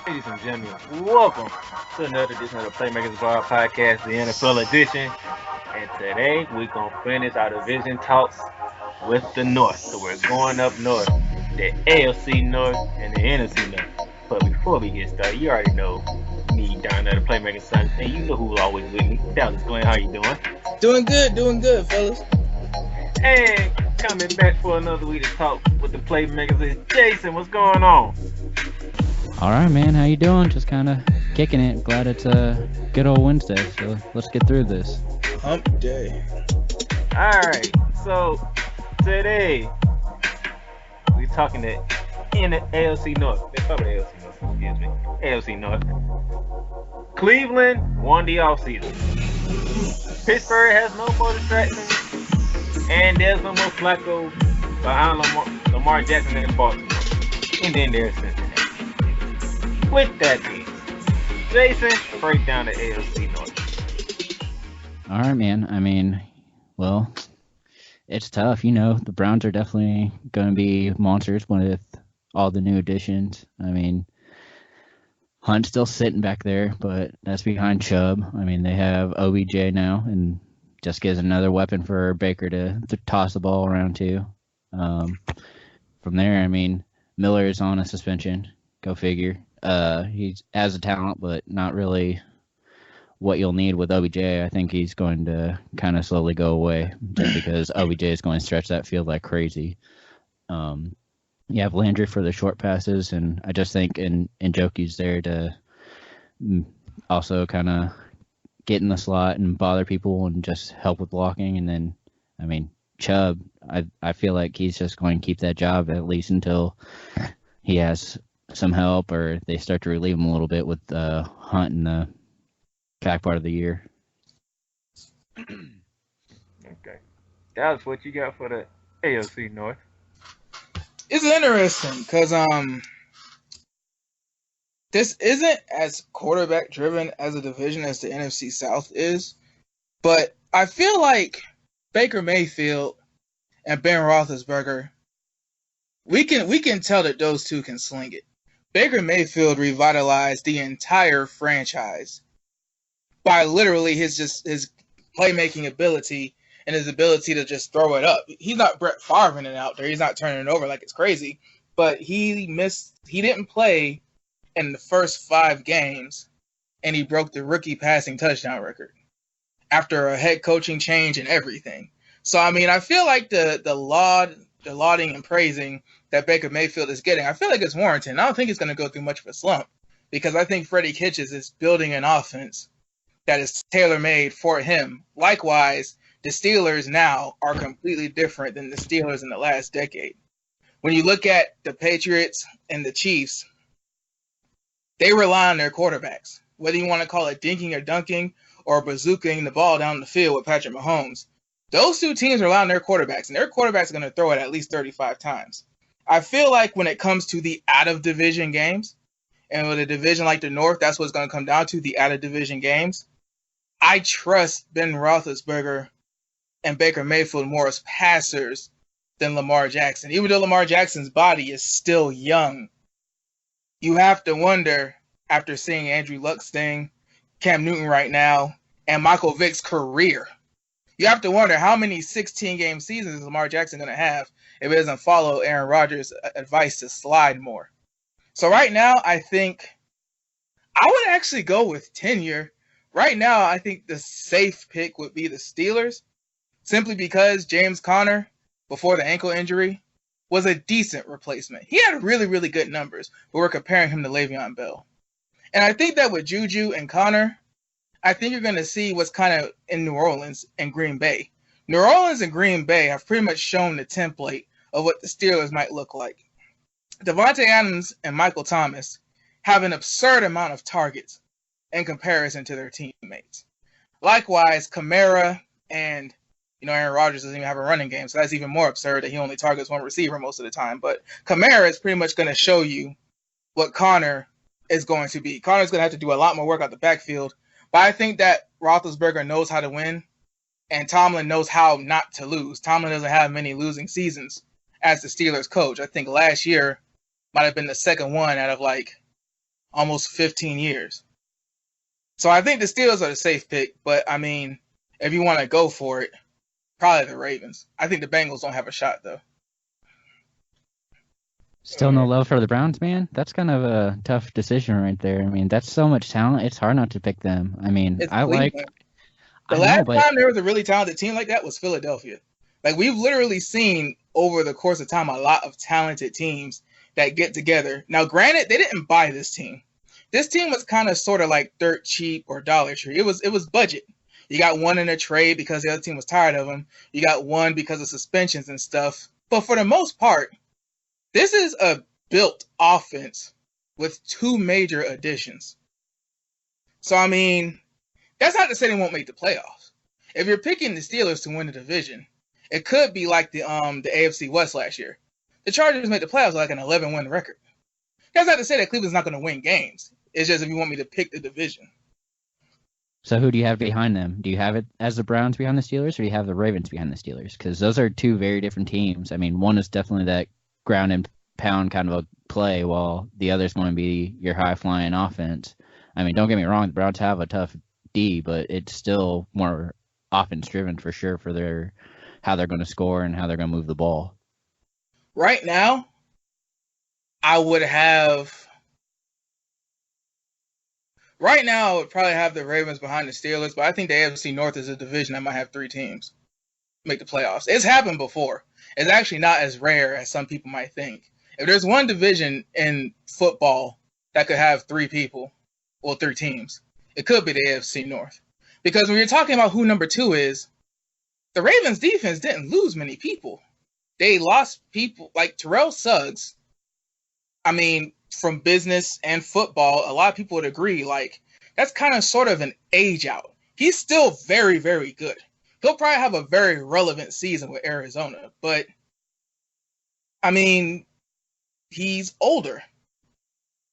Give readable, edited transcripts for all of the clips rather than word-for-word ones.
Ladies and gentlemen, welcome to another edition of the Playmakers Bar Podcast, the NFL edition. And today we're going to finish our division talks with the North. So we're going up north, the AFC North and the NFC North. But before we get started, you already know me down there, the Playmakers son, and you know who's always with me. Dallas Glenn, how you doing? Doing good, fellas. And coming back for another week to talk with the Playmakers is Jason. What's going on? All right, man. How you doing? Just kind of kicking it. Glad it's a good old Wednesday. So let's get through this. Hump day. All right. So today we're talking in the AFC North. Let's talk about AFC North. Excuse me. AFC North. Cleveland won the offseason. Pittsburgh has no more distractions, and there's no more Flacco behind Lamar Jackson in Baltimore. And then there's Cincinnati. With that being said, Jason, break down the AFC North. All right, man. I mean, well, it's tough. You know, the Browns are definitely going to be monsters with all the new additions. I mean, Hunt's still sitting back there, but that's behind Chubb. I mean, they have OBJ now, and just gives another weapon for Baker to toss the ball around to. From there, I mean, Miller is on a suspension. Go figure. He has a talent, but not really what you'll need with OBJ. I think he's going to kind of slowly go away just because OBJ is going to stretch that field like crazy. You have Landry for the short passes, and I just think Njoku's there to also kind of get in the slot and bother people and just help with blocking. And then, I mean, Chubb, I feel like he's just going to keep that job at least until he has some help or they start to relieve him a little bit with Hunt in the back part of the year. Okay. That's what you got for the AFC North. It's interesting because this isn't as quarterback driven as a division as the NFC South is, but I feel like Baker Mayfield and Ben Roethlisberger, we can tell that those two can sling it. Baker Mayfield revitalized the entire franchise by literally his playmaking ability and his ability to just throw it up. He's not Brett Favre it out there. He's not turning it over like it's crazy. But he didn't play in the first 5 games, and he broke the rookie passing touchdown record after a head coaching change and everything. So, I mean, I feel like the lauding and praising that Baker Mayfield is getting, I feel like it's warranted. I don't think it's going to go through much of a slump because I think Freddie Kitchens is building an offense that is tailor-made for him. Likewise, the Steelers now are completely different than the Steelers in the last decade. When you look at the Patriots and the Chiefs, they rely on their quarterbacks. Whether you want to call it dinking or dunking or bazooking the ball down the field with Patrick Mahomes, those two teams rely on their quarterbacks, and their quarterbacks are going to throw it at least 35 times. I feel like when it comes to the out-of-division games, and with a division like the North, that's what it's going to come down to, the out-of-division games, I trust Ben Roethlisberger and Baker Mayfield more as passers than Lamar Jackson. Even though Lamar Jackson's body is still young, you have to wonder, after seeing Andrew Luck's thing, Cam Newton right now, and Michael Vick's career, you have to wonder how many 16-game seasons is Lamar Jackson going to have if he doesn't follow Aaron Rodgers' advice to slide more. So right now, I think I would actually go with tenure. Right now, I think the safe pick would be the Steelers, simply because James Conner, before the ankle injury, was a decent replacement. He had really, really good numbers, but we're comparing him to Le'Veon Bell. And I think that with Juju and Conner, I think you're going to see what's kind of in New Orleans and Green Bay. New Orleans and Green Bay have pretty much shown the template of what the Steelers might look like. Devontae Adams and Michael Thomas have an absurd amount of targets in comparison to their teammates. Likewise, Kamara and Aaron Rodgers doesn't even have a running game, so that's even more absurd that he only targets one receiver most of the time. But Kamara is pretty much going to show you what Connor is going to be. Connor's going to have to do a lot more work out the backfield, but I think that Roethlisberger knows how to win, and Tomlin knows how not to lose. Tomlin doesn't have many losing seasons as the Steelers coach. I think last year might have been the second one out of like almost 15 years. So I think the Steelers are the safe pick, but I mean, if you want to go for it, probably the Ravens. I think the Bengals don't have a shot though. Still no love for the Browns, man? That's kind of a tough decision right there. I mean, that's so much talent. It's hard not to pick them. I mean, It's I like... Cleveland. I The last know, but time there was a really talented team like that was Philadelphia. Like, we've literally seen over the course of time a lot of talented teams that get together. Now, granted, they didn't buy this team. This team was kind of sort of like dirt cheap or Dollar Tree. It was budget. You got one in a trade because the other team was tired of him. You got one because of suspensions and stuff. But for the most part, this is a built offense with two major additions. So, I mean, that's not to say they won't make the playoffs. If you're picking the Steelers to win the division, it could be like the AFC West last year. The Chargers made the playoffs with like an 11-win record. That's not to say that Cleveland's not going to win games. It's just if you want me to pick the division. So who do you have behind them? Do you have it as the Browns behind the Steelers, or do you have the Ravens behind the Steelers? Because those are two very different teams. I mean, one is definitely that ground and pound kind of a play, while the other is going to be your high-flying offense. I mean, don't get me wrong, the Browns have a tough D, but it's still more offense-driven for sure for how they're going to score and how they're going to move the ball. Right now, I would probably have the Ravens behind the Steelers, but I think the AFC North is a division that might have three teams make the playoffs. It's happened before. It's actually not as rare as some people might think. If there's one division in football that could have three teams, it could be the AFC North. Because when you're talking about who number two is, the Ravens defense didn't lose many people. They lost people like Terrell Suggs. I mean, from business and football, a lot of people would agree, like, that's kind of sort of an age out. He's still very, very good. He'll probably have a very relevant season with Arizona, but, I mean, he's older.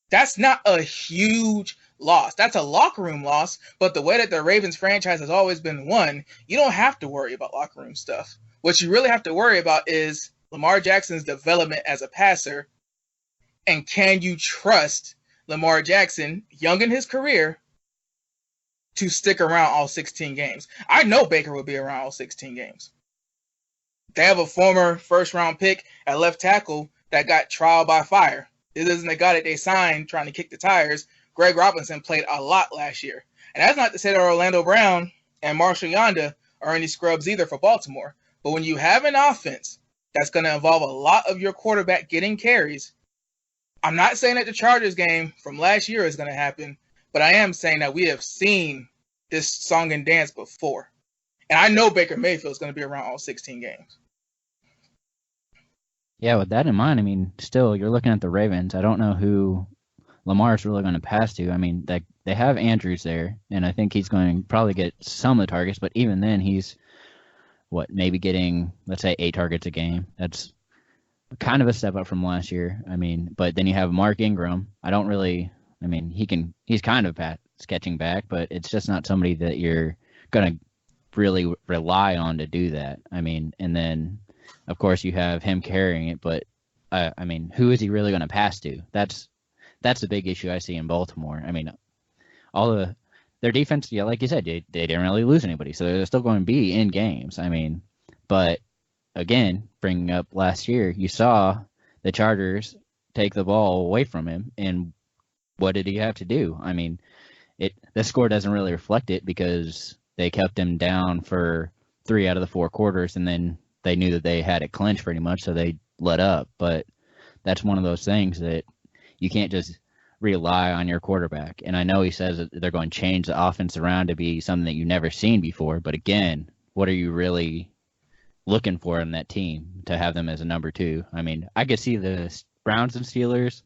That's not a huge loss. That's a locker room loss, but the way that the Ravens franchise has always been won, you don't have to worry about locker room stuff. What you really have to worry about is Lamar Jackson's development as a passer, and can you trust Lamar Jackson, young in his career, to stick around all 16 games? I know Baker will be around all 16 games. They have a former first-round pick at left tackle that got trial by fire. This isn't the guy that they signed trying to kick the tires. Greg Robinson played a lot last year. And that's not to say that Orlando Brown and Marshall Yanda are any scrubs either for Baltimore. But when you have an offense that's going to involve a lot of your quarterback getting carries, I'm not saying that the Chargers game from last year is going to happen, but I am saying that we have seen this song and dance before. And I know Baker Mayfield is going to be around all 16 games. Yeah, with that in mind, I mean, still, you're looking at the Ravens. I don't know who Lamar's really going to pass to. I mean, they have Andrews there, and I think he's going to probably get some of the targets, but even then, he's, maybe getting, let's say, 8 targets a game. That's kind of a step up from last year. I mean, but then you have Mark Ingram. He's kind of sketching back, but it's just not somebody that you're going to really rely on to do that. I mean, and then, of course, you have him carrying it, but, who is he really going to pass to? That's the big issue I see in Baltimore. I mean, their defense, yeah, like you said, they didn't really lose anybody, so they're still going to be in games. I mean, but again, bringing up last year, you saw the Chargers take the ball away from him, and what did he have to do? I mean, the score doesn't really reflect it because they kept him down for 3 out of the 4 quarters, and then they knew that they had it clinched pretty much, so they let up. But that's one of those things that you can't just rely on your quarterback. And I know he says that they're going to change the offense around to be something that you've never seen before, but again, what are you really looking for in that team to have them as a number 2? I mean, I could see the Browns and Steelers,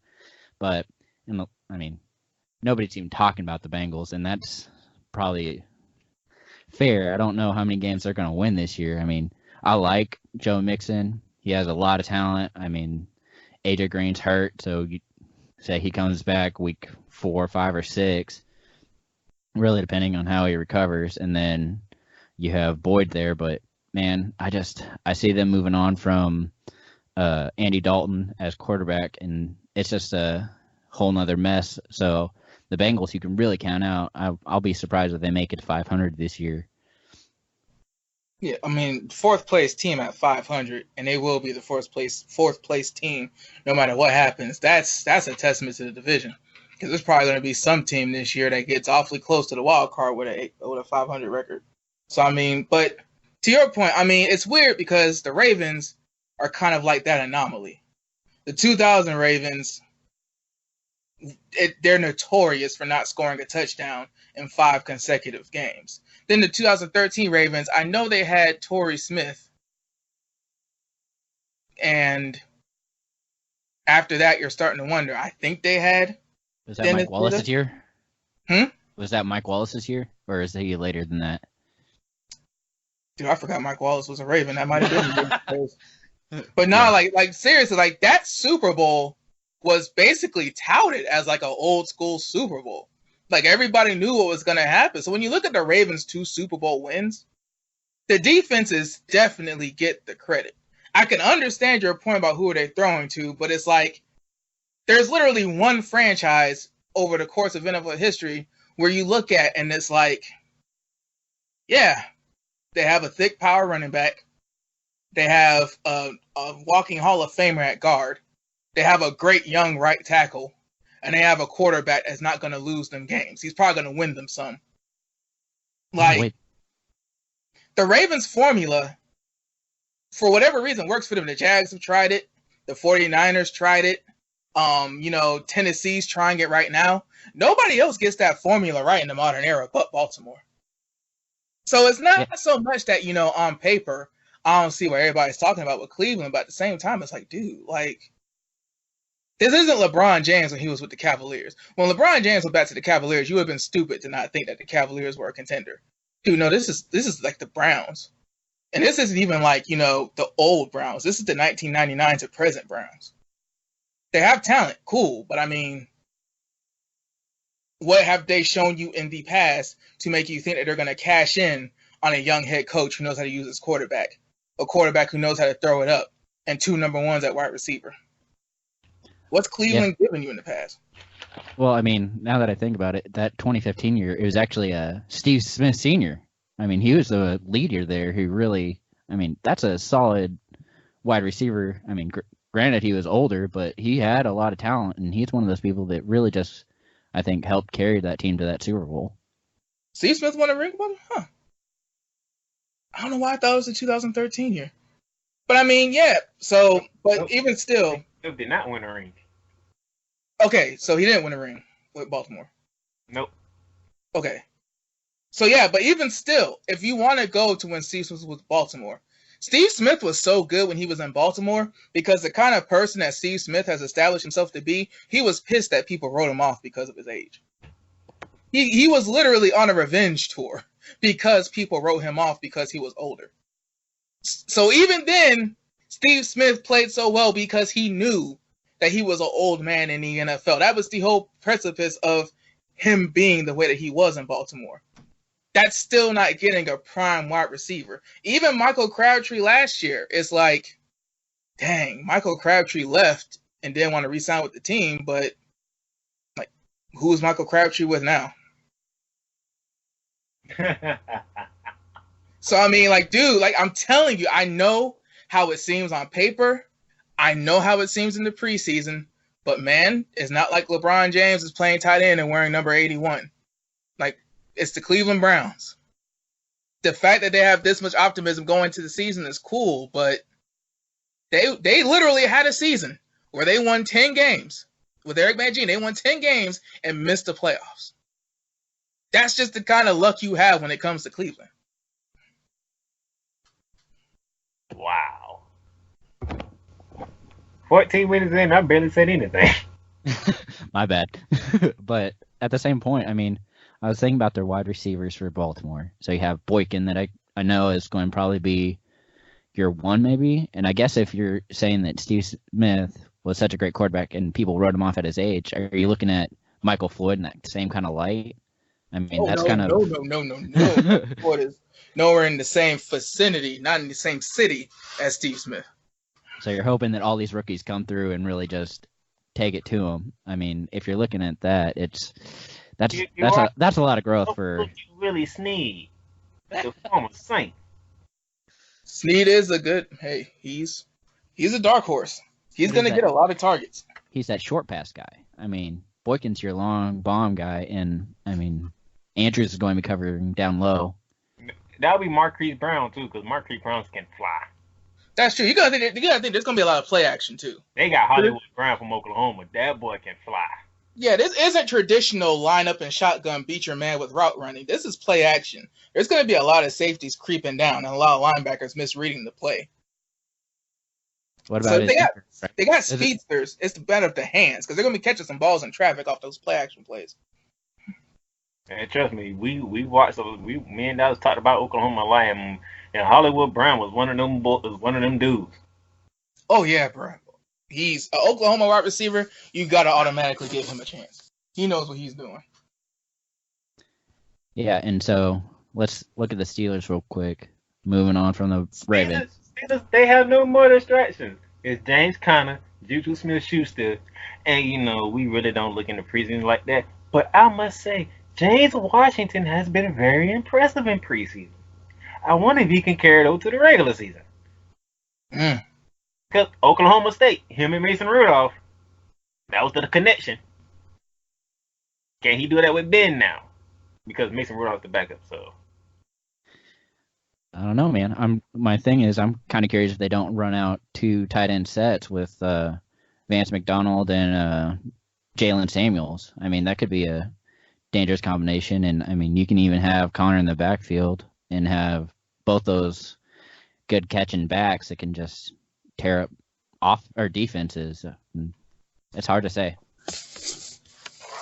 but nobody's even talking about the Bengals, and that's probably fair. I don't know how many games they're going to win this year. I mean, I like Joe Mixon. He has a lot of talent. I mean, AJ Green's hurt, so you say he comes back week 4, 5, or 6, really depending on how he recovers. And then you have Boyd there, but man, I see them moving on from Andy Dalton as quarterback, and it's just a whole nother mess. So the Bengals, you can really count out. I'll be surprised if they make it 500 this year. Yeah, I mean, fourth place team at 500, and they will be the fourth place team no matter what happens. That's a testament to the division, because there's probably going to be some team this year that gets awfully close to the wild card with a 500 record. So I mean, but to your point, I mean, it's weird because the Ravens are kind of like that anomaly. The 2000 Ravens, they're notorious for not scoring a touchdown in 5 consecutive games. Then the 2013 Ravens, I know they had Torrey Smith. And after that, you're starting to wonder. I think they had. Was that Mike Wallace's year? Hmm? Was that Mike Wallace's year? Or is he later than that? Dude, I forgot Mike Wallace was a Raven. That might have been. But no, like seriously, like that Super Bowl was basically touted as like an old school Super Bowl. Like everybody knew what was going to happen. So when you look at the Ravens' 2 Super Bowl wins, the defenses definitely get the credit. I can understand your point about who are they throwing to, but it's like there's literally one franchise over the course of NFL history where you look at and it's like, yeah, they have a thick power running back. They have a walking Hall of Famer at guard. They have a great young right tackle. And they have a quarterback that's not going to lose them games. He's probably going to win them some. Like, the Ravens formula, for whatever reason, works for them. The Jags have tried it. The 49ers tried it. Tennessee's trying it right now. Nobody else gets that formula right in the modern era but Baltimore. So it's not so much that, on paper, I don't see what everybody's talking about with Cleveland, but at the same time, it's like, dude, like, this isn't LeBron James when he was with the Cavaliers. When LeBron James went back to the Cavaliers, you would have been stupid to not think that the Cavaliers were a contender. Dude, no, this is like the Browns. And this isn't even like, the old Browns. This is the 1999 to present Browns. They have talent, cool, but I mean, what have they shown you in the past to make you think that they're going to cash in on a young head coach who knows how to use his quarterback, a quarterback who knows how to throw it up, and 2 number ones at wide receiver? What's Cleveland given you in the past? Well, I mean, now that I think about it, that 2015 year, it was actually Steve Smith Sr. I mean, he was the leader there who really, I mean, that's a solid wide receiver. I mean, granted, he was older, but he had a lot of talent, and he's one of those people that really just, I think, helped carry that team to that Super Bowl. Steve Smith won a ring, brother? Huh. I don't know why I thought it was the 2013 year. But I mean, yeah, so, but nope. Even still. He did not win a ring. Okay, so he didn't win a ring with Baltimore. Nope. Okay. So yeah, but even still, if you want to go to when Steve Smith was with Baltimore, Steve Smith was so good when he was in Baltimore because the kind of person that Steve Smith has established himself to be, he was pissed that people wrote him off because of his age. He was literally on a revenge tour because people wrote him off because he was older. So even then, Steve Smith played so well because he knew that he was an old man in the NFL. That was the whole precipice of him being the way that he was in Baltimore. That's still not getting a prime wide receiver. Even Michael Crabtree last year, it's like, dang, Michael Crabtree left and didn't want to re-sign with the team, but like, who's Michael Crabtree with now? So, I mean, like, dude, like, I'm telling you, I know how it seems on paper. I know how it seems in the preseason. But, man, it's not like LeBron James is playing tight end and wearing number 81. Like, it's the Cleveland Browns. The fact that they have this much optimism going into the season is cool, but they literally had a season where they won 10 games. With Eric Mangini, they won 10 games and missed the playoffs. That's just the kind of luck you have when it comes to Cleveland. Wow. 14 minutes in, I barely said anything. My bad. But at the same point, I mean, I was thinking about their wide receivers for Baltimore. So you have Boykin that I know is going to probably be your one maybe. And I guess if you're saying that Steve Smith was such a great quarterback and people wrote him off at his age, are you looking at Michael Floyd in that same kind of light? I mean, No. Floyd is nowhere in the same vicinity, not in the same city as Steve Smith. So you're hoping that all these rookies come through and really just take it to him. I mean, if you're looking at that, that's a lot of growth for. Really Snead, the former Saint. Snead is a good. Hey, he's a dark horse. He's gonna get a lot of targets. He's that short pass guy. I mean, Boykin's your long bomb guy, and I mean, Andrews is going to be covering down low. That'll be Marquise Brown too, because Marquise Brown can fly. That's true. You gotta think there's gonna be a lot of play action too. They got Hollywood Brown from Oklahoma. That boy can fly. Yeah, this isn't traditional lineup and shotgun beat your man with route running. This is play action. There's gonna be a lot of safeties creeping down and a lot of linebackers misreading the play. What about they got speedsters. It's the better of the hands because they're gonna be catching some balls in traffic off those play action plays. And trust me, we watched. Me and Dallas talked about Oklahoma a lot, and Hollywood Brown was one of them dudes. Oh yeah, bro. He's an Oklahoma wide receiver. You gotta automatically give him a chance. He knows what he's doing. Yeah, and so let's look at the Steelers real quick. Moving on from the Ravens. They have no more distractions. It's James Conner, Juju Smith-Schuster, and we really don't look in the preseason like that. But I must say, James Washington has been very impressive in preseason. I wonder if he can carry it over to the regular season. Because Oklahoma State, him and Mason Rudolph, that was the connection. Can he do that with Ben now? Because Mason Rudolph's the backup, so. I don't know, man. My thing is, I'm kind of curious if they don't run out 2 tight end sets with Vance McDonald and Jalen Samuels. I mean, that could be a dangerous combination, and I mean, you can even have Connor in the backfield and have both those good catching backs that can just tear up off our defenses. It's hard to say.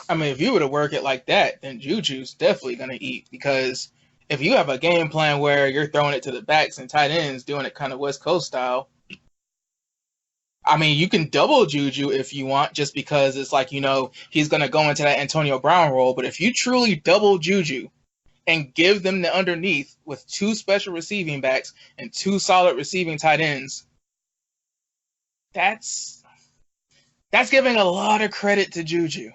I mean, if you were to work it like that, then Juju's definitely going to eat, because if you have a game plan where you're throwing it to the backs and tight ends, doing it kind of West Coast style, I mean, you can double Juju if you want, just because it's like, he's going to go into that Antonio Brown role. But if you truly double Juju and give them the underneath with 2 special receiving backs and 2 solid receiving tight ends, that's giving a lot of credit to Juju.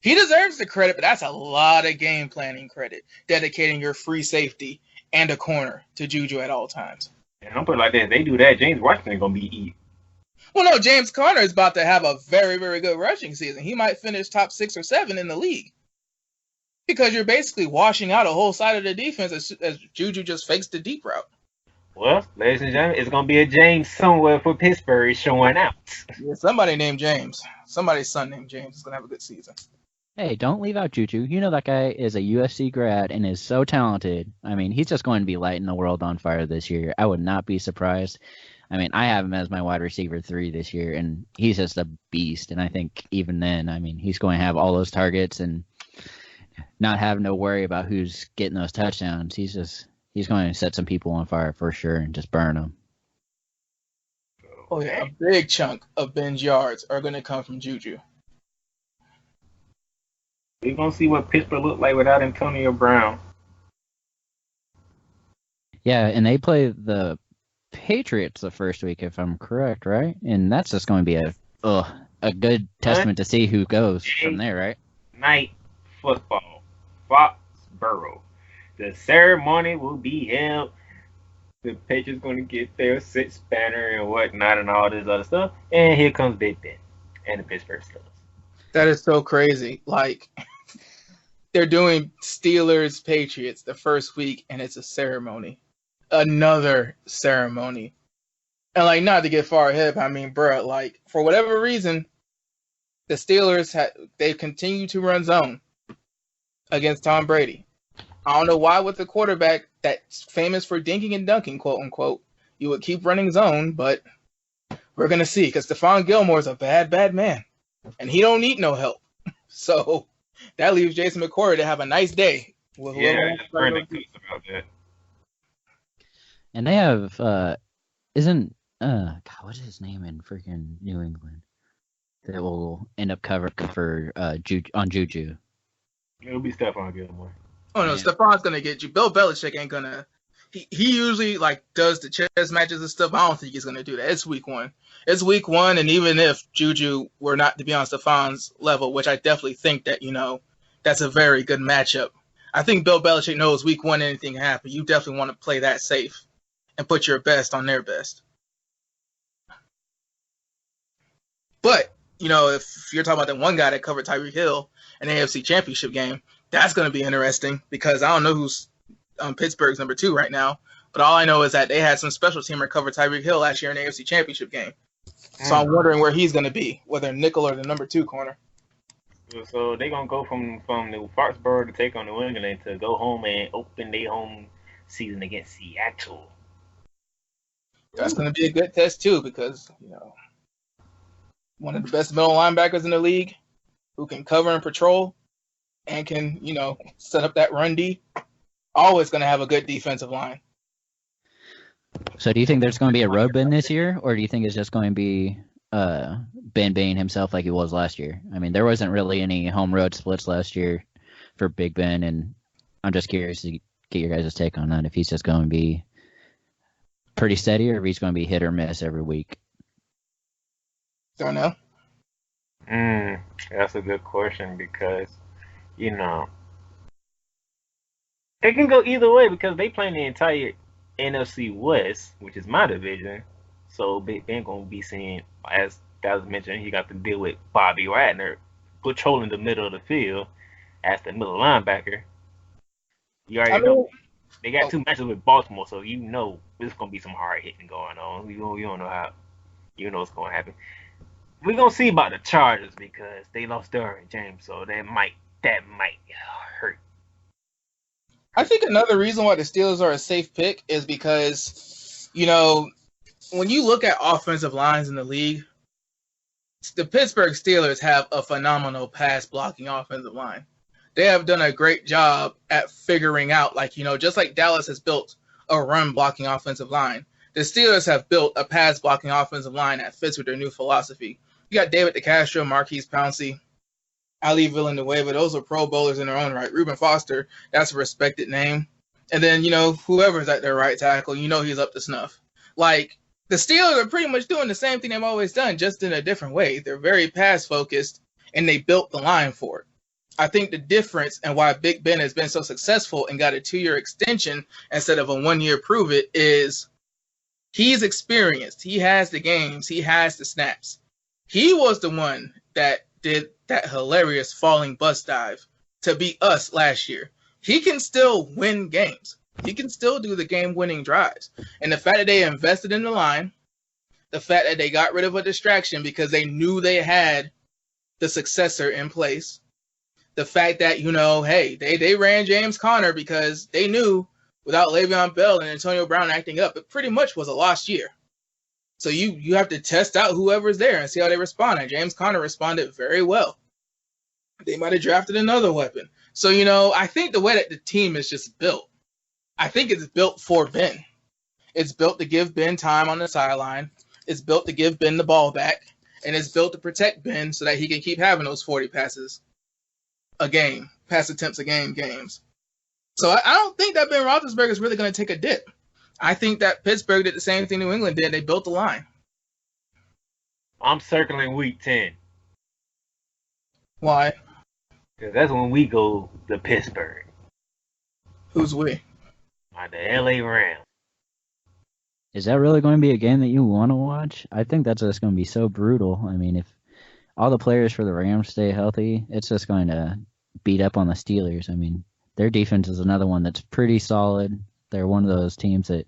He deserves the credit, but that's a lot of game planning credit, dedicating your free safety and a corner to Juju at all times. And I'm putting it like that. If they do that, James Washington is going to be eat. Well, no, James Conner is about to have a very, very good rushing season. He might finish top 6 or 7 in the league, because you're basically washing out a whole side of the defense as Juju just fakes the deep route. Well, ladies and gentlemen, it's going to be a James somewhere for Pittsburgh showing out. Yeah, somebody named James. Somebody's son named James is going to have a good season. Hey, don't leave out Juju. That guy is a USC grad and is so talented. I mean, he's just going to be lighting the world on fire this year. I would not be surprised. I mean, I have him as my wide receiver 3 this year, and he's just a beast. And I think even then, I mean, he's going to have all those targets and not having to worry about who's getting those touchdowns. He's going to set some people on fire for sure and just burn them. Oh, yeah. A big chunk of Ben's yards are going to come from Juju. We're going to see what Pittsburgh look like without Antonio Brown. Yeah, and they play the Patriots the first week, if I'm correct, right? And that's just going to be a good testament to see who goes from there, right? Night football, Foxborough. The ceremony will be held. The Patriots going to get their 6th banner and whatnot and all this other stuff. And here comes Big Ben and the Pittsburgh Steelers. That is so crazy. Like, they're doing Steelers Patriots the first week, and it's a ceremony. Another ceremony. And, like, not to get far ahead, but I mean, bro, like, for whatever reason, the Steelers, they continue to run zone against Tom Brady. I don't know why with the quarterback that's famous for dinking and dunking, quote unquote, you would keep running zone, but we're going to see, because Stephon Gilmore's a bad, bad man. And he don't need no help. So that leaves Jason McCoy to have a nice day. About that. And they have, God, what is his name in freaking New England that will end up covering for Juju? It'll be Stephon Gilmore. Oh, no, yeah. Stephon's going to get you. Bill Belichick ain't going to He usually like does the chess matches and stuff. I don't think he's gonna do that. It's week one. It's week one, and even if Juju were not to be on Stefan's level, which I definitely think that that's a very good matchup. I think Bill Belichick knows week one anything can happen. You definitely want to play that safe and put your best on their best. But if you're talking about that one guy that covered Tyreek Hill in the AFC Championship game, that's going to be interesting because I don't know who's Pittsburgh's number 2 right now. But all I know is that they had some special teamer cover Tyreek Hill last year in the AFC Championship game. So I'm wondering where he's going to be, whether nickel or the number 2 corner. So they're going to go from New Foxborough to take on New England to go home and open their home season against Seattle. That's going to be a good test, too, because, one of the best middle linebackers in the league who can cover and patrol and can, set up that run D, always going to have a good defensive line. So do you think there's going to be a road Ben this year, or do you think it's just going to be Ben being himself like he was last year? I mean, there wasn't really any home road splits last year for Big Ben, and I'm just curious to get your guys' take on that, if he's just going to be pretty steady or if he's going to be hit or miss every week. Don't know. That's a good question because, it can go either way because they play the entire NFC West, which is my division. So Big Ben going to be seeing, as guys mentioned, he got to deal with Bobby Wagner patrolling the middle of the field as the middle linebacker. You already know. They got 2 matches with Baltimore, so there's going to be some hard hitting going on. You don't know how, what's going to happen. We're going to see about the Chargers because they lost Derwin James, so that might hurt. I think another reason why the Steelers are a safe pick is because, when you look at offensive lines in the league, the Pittsburgh Steelers have a phenomenal pass blocking offensive line. They have done a great job at figuring out, just like Dallas has built a run blocking offensive line, the Steelers have built a pass blocking offensive line that fits with their new philosophy. You got David DeCastro, Marquise Pouncey, Ali Villanueva. Those are Pro Bowlers in their own right. Reuben Foster, that's a respected name. And then, whoever's at their right tackle, he's up to snuff. Like, the Steelers are pretty much doing the same thing they've always done, just in a different way. They're very pass-focused, and they built the line for it. I think the difference and why Big Ben has been so successful and got a 2-year extension instead of a 1-year prove it is he's experienced. He has the games. He has the snaps. He was the one that did that hilarious falling bus dive to beat us last year. He can still win games. He can still do the game-winning drives. And the fact that they invested in the line, the fact that they got rid of a distraction because they knew they had the successor in place, the fact that, they ran James Conner because they knew without Le'Veon Bell and Antonio Brown acting up, it pretty much was a lost year. So you have to test out whoever's there and see how they respond. And James Conner responded very well. They might have drafted another weapon. So, I think the way that the team is just built, I think it's built for Ben. It's built to give Ben time on the sideline. It's built to give Ben the ball back. And it's built to protect Ben so that he can keep having those 40 passes a game, pass attempts a game games. So I don't think that Ben Roethlisberger is really going to take a dip. I think that Pittsburgh did the same thing New England did. They built the line. I'm circling week 10. Why? Because that's when we go to Pittsburgh. Who's we? The LA Rams. Is that really going to be a game that you want to watch? I think that's just going to be so brutal. I mean, if all the players for the Rams stay healthy, it's just going to beat up on the Steelers. I mean, their defense is another one that's pretty solid. They're one of those teams that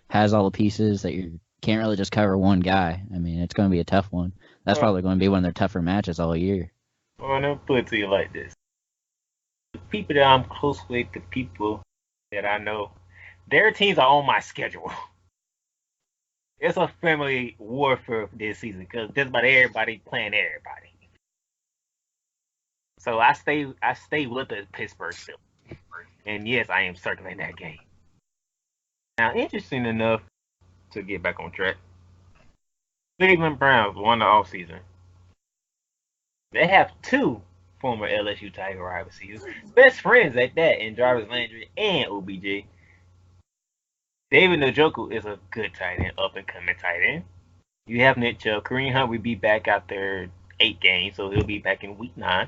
has all the pieces that you can't really just cover one guy. I mean, it's going to be a tough one. That's probably going to be one of their tougher matches all year. Well, let me put it to you like this. The people that I'm close with, the people that I know, their teams are on my schedule. It's a family warfare this season because just about everybody playing everybody. So I stay with the Pittsburgh Steelers. And yes, I am circling that game. Now, interesting enough, to get back on track, Cleveland Browns won the offseason. They have 2 former LSU Tiger wide receivers, best friends at that, in Jarvis Landry and OBJ. David Njoku is a good tight end, up and coming tight end. You have Nick Chubb. Kareem Hunt will be back after 8 games, so he'll be back in week 9.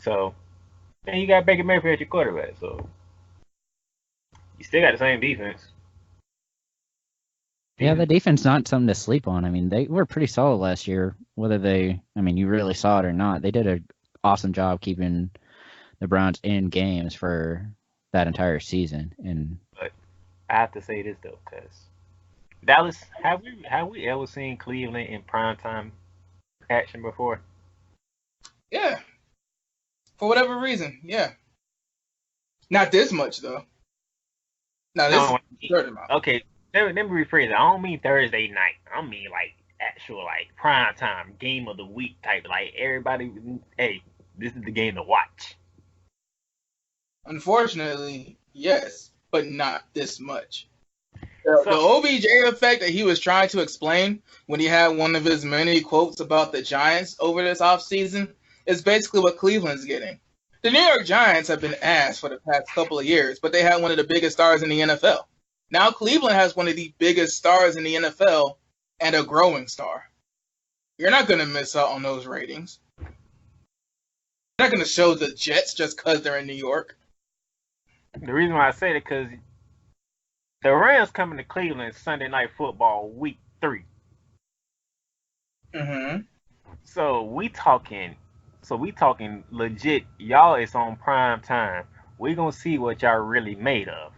So, and you got Baker Mayfield at your quarterback, so you still got the same defense. Yeah, the defense not something to sleep on. I mean, they were pretty solid last year. You really saw it or not, they did an awesome job keeping the Browns in games for that entire season. And But I have to say this though, because Dallas, have we ever seen Cleveland in primetime action before? Yeah. For whatever reason, yeah. Not this much though. No, this No, is third amount. okay. Let me rephrase it. I don't mean Thursday night. I mean like actual like prime time game of the week type. Like everybody, hey, this is the game to watch. Unfortunately, yes, but not this much. The OBJ effect that he was trying to explain when he had one of his many quotes about the Giants over this offseason is basically what Cleveland's getting. The New York Giants have been ass for the past couple of years, but they had one of the biggest stars in the NFL. Now Cleveland has one of the biggest stars in the NFL and a growing star. You're not going to miss out on those ratings. You're not going to show the Jets just because they're in New York. The reason why I say that because the Rams coming to Cleveland Sunday Night Football week 3. Mm-hmm. So we talking legit. Y'all is on prime time. We gonna see what y'all really made of.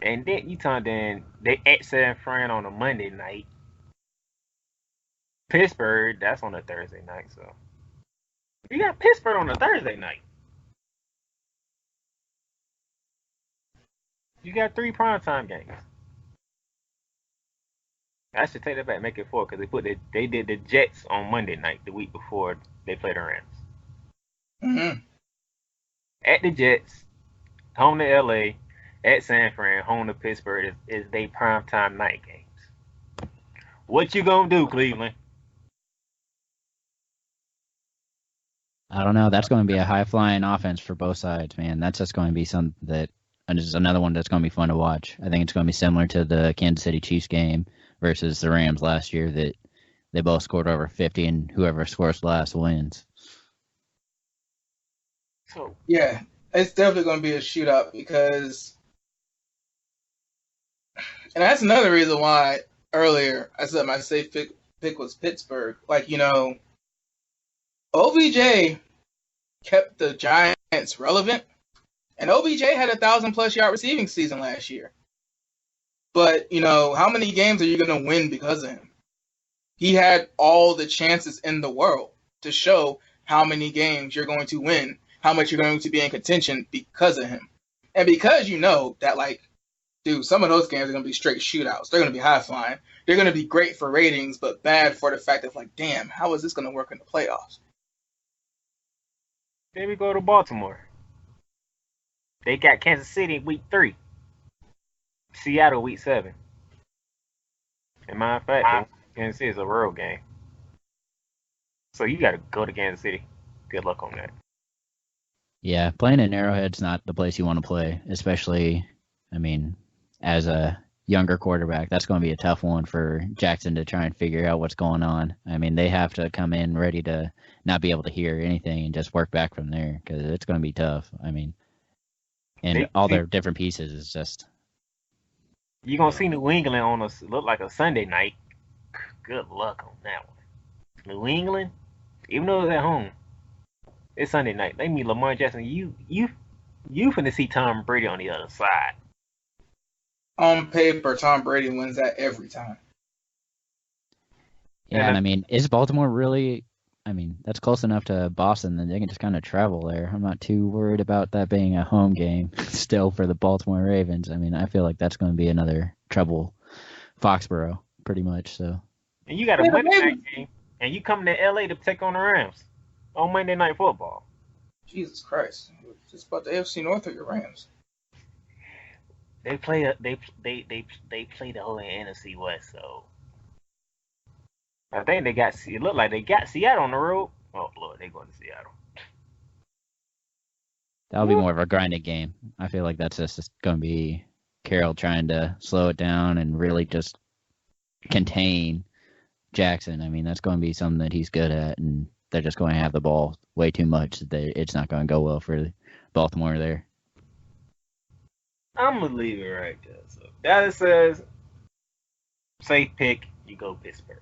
And then they at San Fran on a Monday night. Pittsburgh, that's on a Thursday night. So you got Pittsburgh on a Thursday night. You got 3 primetime games. I should take that back, make it 4, because they did the Jets on Monday night the week before they played the Rams. Mm-hmm. At the Jets, home to LA, at San Fran, home to Pittsburgh is they primetime night games. What you gonna do, Cleveland? I don't know. That's going to be a high-flying offense for both sides, man. That's just going to be something that is another one that's going to be fun to watch. I think it's going to be similar to the Kansas City Chiefs game versus the Rams last year that they both scored over 50, and whoever scores last wins. So yeah, it's definitely going to be a shootout because, and that's another reason why earlier I said my safe pick was Pittsburgh. Like, OBJ kept the Giants relevant, and OBJ had 1,000+ yard receiving season last year. But, how many games are you going to win because of him? He had all the chances in the world to show how many games you're going to win, how much you're going to be in contention because of him. And because that, dude, some of those games are going to be straight shootouts. They're going to be high flying. They're going to be great for ratings, but bad for the fact of, damn, how is this going to work in the playoffs? then we go to Baltimore. They got Kansas City week 3. Seattle week 7. And matter of fact, Kansas City is a road game. So you got to go to Kansas City. Good luck on that. Yeah, playing in Arrowhead's not the place you want to play, especially, as a younger quarterback. That's going to be a tough one for Jackson to try and figure out what's going on. They have to come in ready to not be able to hear anything and just work back from there because it's going to be tough. And all their different pieces is just... You're going to see New England on look like a Sunday night. Good luck on that one. New England, even though it's at home, it's Sunday night. They meet Lamar Jackson. You finna see Tom Brady on the other side. On paper, Tom Brady wins that every time. Yeah, and is Baltimore really... that's close enough to Boston that they can just kind of travel there. I'm not too worried about that being a home game still for the Baltimore Ravens. I feel like that's going to be another trouble Foxborough, pretty much. So. And you got a Monday night game, and you come to LA to take on the Rams on Monday Night Football. Jesus Christ! Just about the AFC North or your Rams. They play the whole NFC West, so. I think it looked like they got Seattle on the road. Oh, Lord, they going to Seattle. That'll be more of a grinding game. I feel like that's just going to be Carroll trying to slow it down and really just contain Jackson. I mean, that's going to be something that he's good at, and they're just going to have the ball way too much. It's not going to go well for Baltimore there. I'm going to leave it right there. So Dallas says, safe pick, you go Pittsburgh.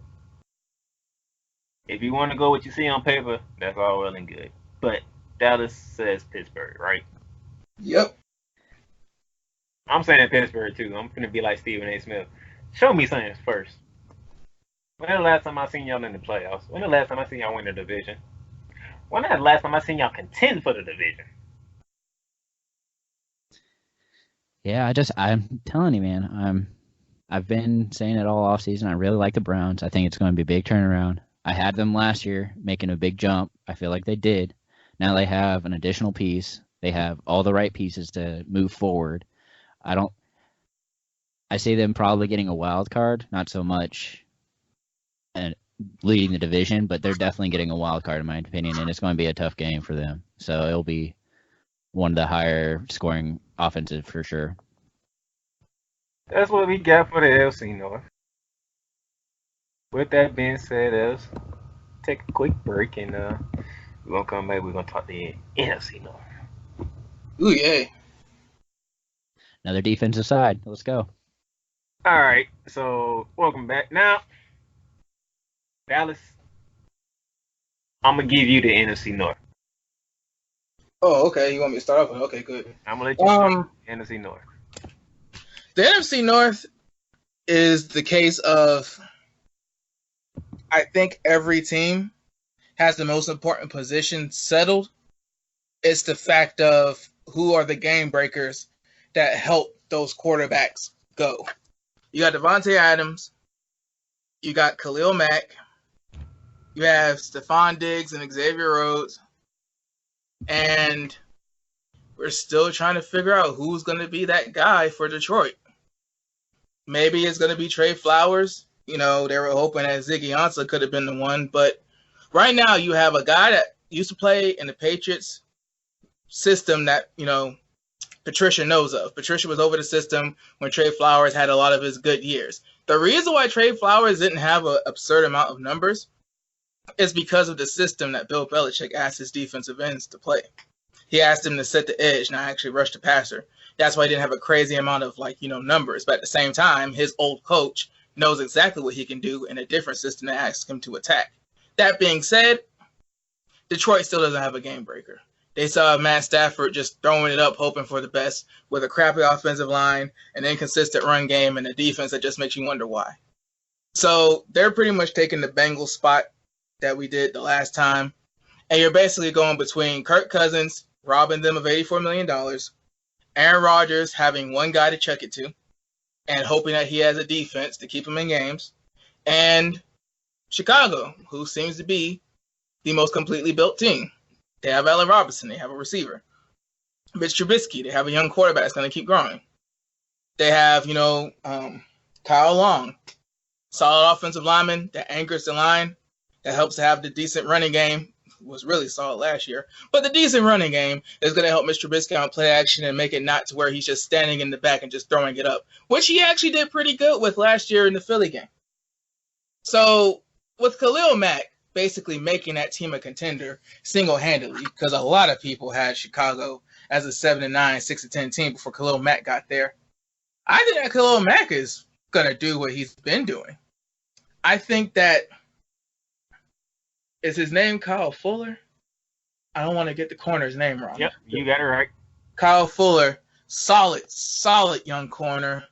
If you want to go what you see on paper, that's all well and good. But Dallas says Pittsburgh, right? Yep. I'm saying Pittsburgh, too. I'm going to be like Stephen A. Smith. Show me something first. When the last time I seen y'all in the playoffs? When the last time I seen y'all win the division? When the last time I seen y'all contend for the division? Yeah, I'm telling you, man. I've been saying it all offseason. I really like the Browns. I think it's going to be a big turnaround. I had them last year making a big jump. I feel like they did. Now they have an additional piece. They have all the right pieces to move forward. I see them probably getting a wild card, not so much and leading the division, but they're definitely getting a wild card in my opinion, and it's going to be a tough game for them. So it'll be one of the higher scoring offensive for sure. That's what we got for the AFC North. With that being said, let's take a quick break, and we're going to come back. We're going to talk the NFC North. Ooh, yeah. Another defensive side. Let's go. All right, so welcome back. Now, Dallas, I'm going to give you the NFC North. Oh, okay. You want me to start off? Okay, good. I'm going to let you start the NFC North. The NFC North is the case of, I think every team has the most important position settled. It's the fact of who are the game breakers that help those quarterbacks go. You got Devontae Adams. You got Khalil Mack. You have Stephon Diggs and Xavier Rhodes. And we're still trying to figure out who's going to be that guy for Detroit. Maybe it's going to be Trey Flowers. You know, they were hoping that Ziggy Ansah could have been the one. But right now you have a guy that used to play in the Patriots system that, you know, Patricia knows of. Patricia was over the system when Trey Flowers had a lot of his good years. The reason why Trey Flowers didn't have an absurd amount of numbers is because of the system that Bill Belichick asked his defensive ends to play. He asked them to set the edge, not actually rush the passer. That's why he didn't have a crazy amount of, numbers. But at the same time, his old coach knows exactly what he can do in a different system that asks him to attack. That being said, Detroit still doesn't have a game breaker. They saw Matt Stafford just throwing it up, hoping for the best, with a crappy offensive line, an inconsistent run game, and a defense that just makes you wonder why. So they're pretty much taking the Bengals spot that we did the last time. And you're basically going between Kirk Cousins robbing them of $84 million, Aaron Rodgers having one guy to check it to, and hoping that he has a defense to keep him in games, and Chicago, who seems to be the most completely built team. They have Allen Robinson. They have a receiver. Mitch Trubisky. They have a young quarterback that's going to keep growing. They have, Kyle Long, solid offensive lineman that anchors the line, that helps to have the decent running game. Was really solid last year. But the decent running game is going to help Mr. Trubisky on play action and make it not to where he's just standing in the back and just throwing it up, which he actually did pretty good with last year in the Philly game. So with Khalil Mack basically making that team a contender single-handedly, because a lot of people had Chicago as a 7-9, 6-10 team before Khalil Mack got there. I think that Khalil Mack is going to do what he's been doing. I think that is his name Kyle Fuller? I don't want to get the corner's name wrong. Yep, you got it right. Kyle Fuller, solid young corner.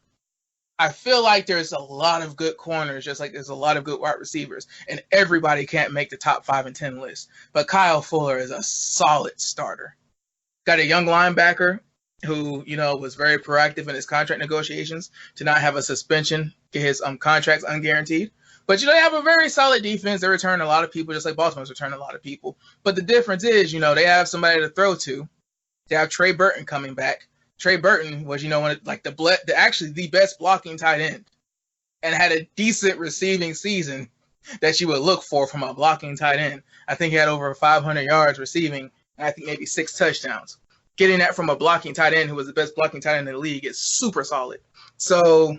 I feel like there's a lot of good corners, just like there's a lot of good wide receivers, and everybody can't make the top 5 and 10 list. But Kyle Fuller is a solid starter. Got a young linebacker who, was very proactive in his contract negotiations to not have a suspension, get his contracts unguaranteed. But, they have a very solid defense. They return a lot of people, just like Baltimore's returning a lot of people. But the difference is, they have somebody to throw to. They have Trey Burton coming back. Trey Burton was, actually the best blocking tight end and had a decent receiving season that you would look for from a blocking tight end. I think he had over 500 yards receiving, and I think maybe 6 touchdowns. getting that from a blocking tight end who was the best blocking tight end in the league is super solid. So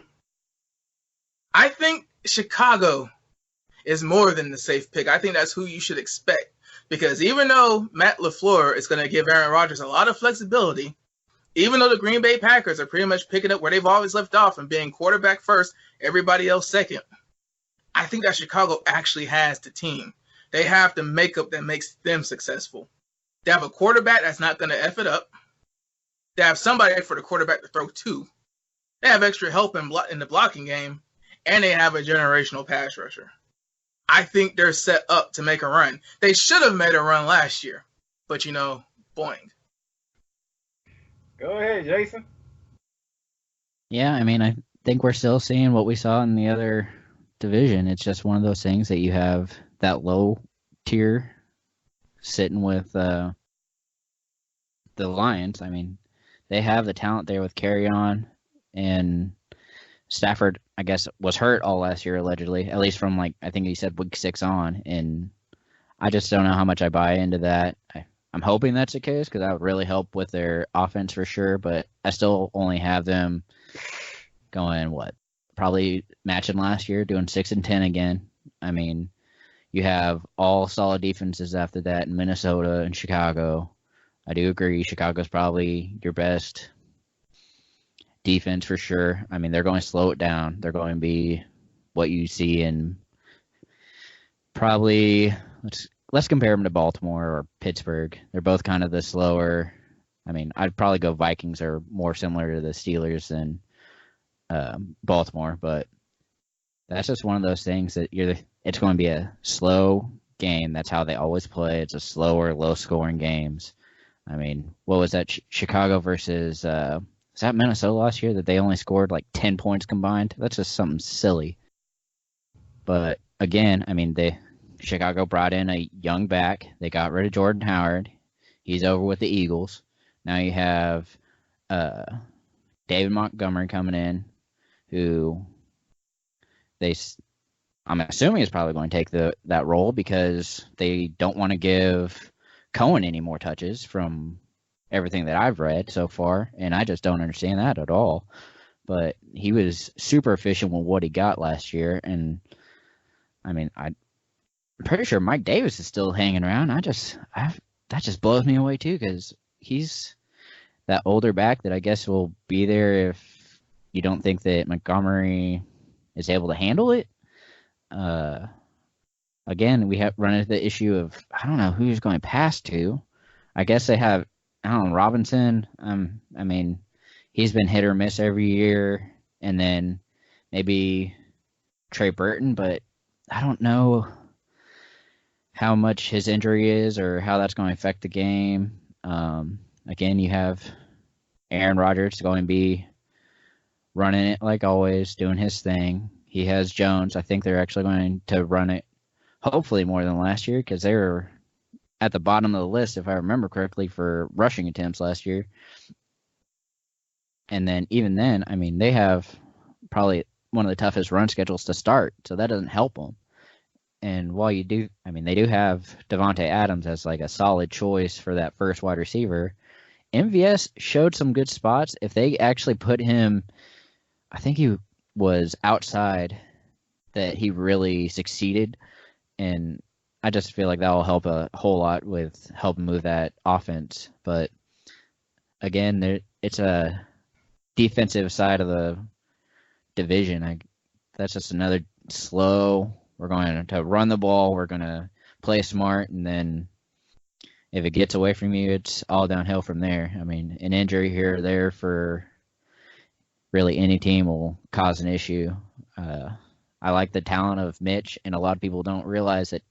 I think Chicago is more than the safe pick. I think that's who you should expect. Because even though Matt LaFleur is going to give Aaron Rodgers a lot of flexibility, even though the Green Bay Packers are pretty much picking up where they've always left off and being quarterback first, everybody else second, I think that Chicago actually has the team. They have the makeup that makes them successful. They have a quarterback that's not going to F it up. They have somebody for the quarterback to throw to. They have extra help in the blocking game, and they have a generational pass rusher. I think they're set up to make a run. They should have made a run last year, but boing. Go ahead, Jason. Yeah, I mean, I think we're still seeing what we saw in the other division. It's just one of those things that you have that low tier sitting with the Lions. I mean, they have the talent there with Carry-On, and Stafford, I guess, was hurt all last year, allegedly, at least from, I think he said week 6 on, and I just don't know how much I buy into that. I'm hoping that's the case because that would really help with their offense for sure, but I still only have them going, probably matching last year, doing 6-10 again. I mean, you have all solid defenses after that in Minnesota and Chicago. I do agree Chicago's probably your best defense for sure. I mean, they're going to slow it down. They're going to be what you see in probably, let's compare them to Baltimore or Pittsburgh. They're both kind of the slower. I mean, I'd probably go Vikings are more similar to the Steelers than Baltimore, but that's just one of those things that it's going to be a slow game. That's how they always play. It's a slower, low-scoring games. I mean, what was that? Chicago versus is that Minnesota last year that they only scored 10 points combined? That's just something silly. But again, I mean, Chicago brought in a young back. They got rid of Jordan Howard. He's over with the Eagles. Now you have David Montgomery coming in, who I'm assuming is probably going to take that role because they don't want to give Cohen any more touches from everything that I've read so far, and I just don't understand that at all. But he was super efficient with what he got last year, and I mean, I'm pretty sure Mike Davis is still hanging around. That just blows me away too, because he's that older back that I guess will be there if you don't think that Montgomery is able to handle it. Again, we have run into the issue of I don't know who's going past to. I guess they have Robinson. I mean, he's been hit or miss every year, and then maybe Trey Burton, but I don't know how much his injury is or how that's going to affect the game. Again, you have Aaron Rodgers going to be running it like always, doing his thing. He has Jones. I think they're actually going to run it hopefully more than last year because they were at the bottom of the list, if I remember correctly, for rushing attempts last year. And then even then, I mean, they have probably one of the toughest run schedules to start, so that doesn't help them. And while they do have Devontae Adams as a solid choice for that first wide receiver, MVS showed some good spots. If they actually put him, I think he was outside, that he really succeeded. And I just feel like that will help a whole lot with helping move that offense. But again, it's a defensive side of the division. That's just another slow. We're going to run the ball. We're going to play smart, and then if it gets away from you, it's all downhill from there. I mean, an injury here or there for really any team will cause an issue. I like the talent of Mitch, and a lot of people don't realize that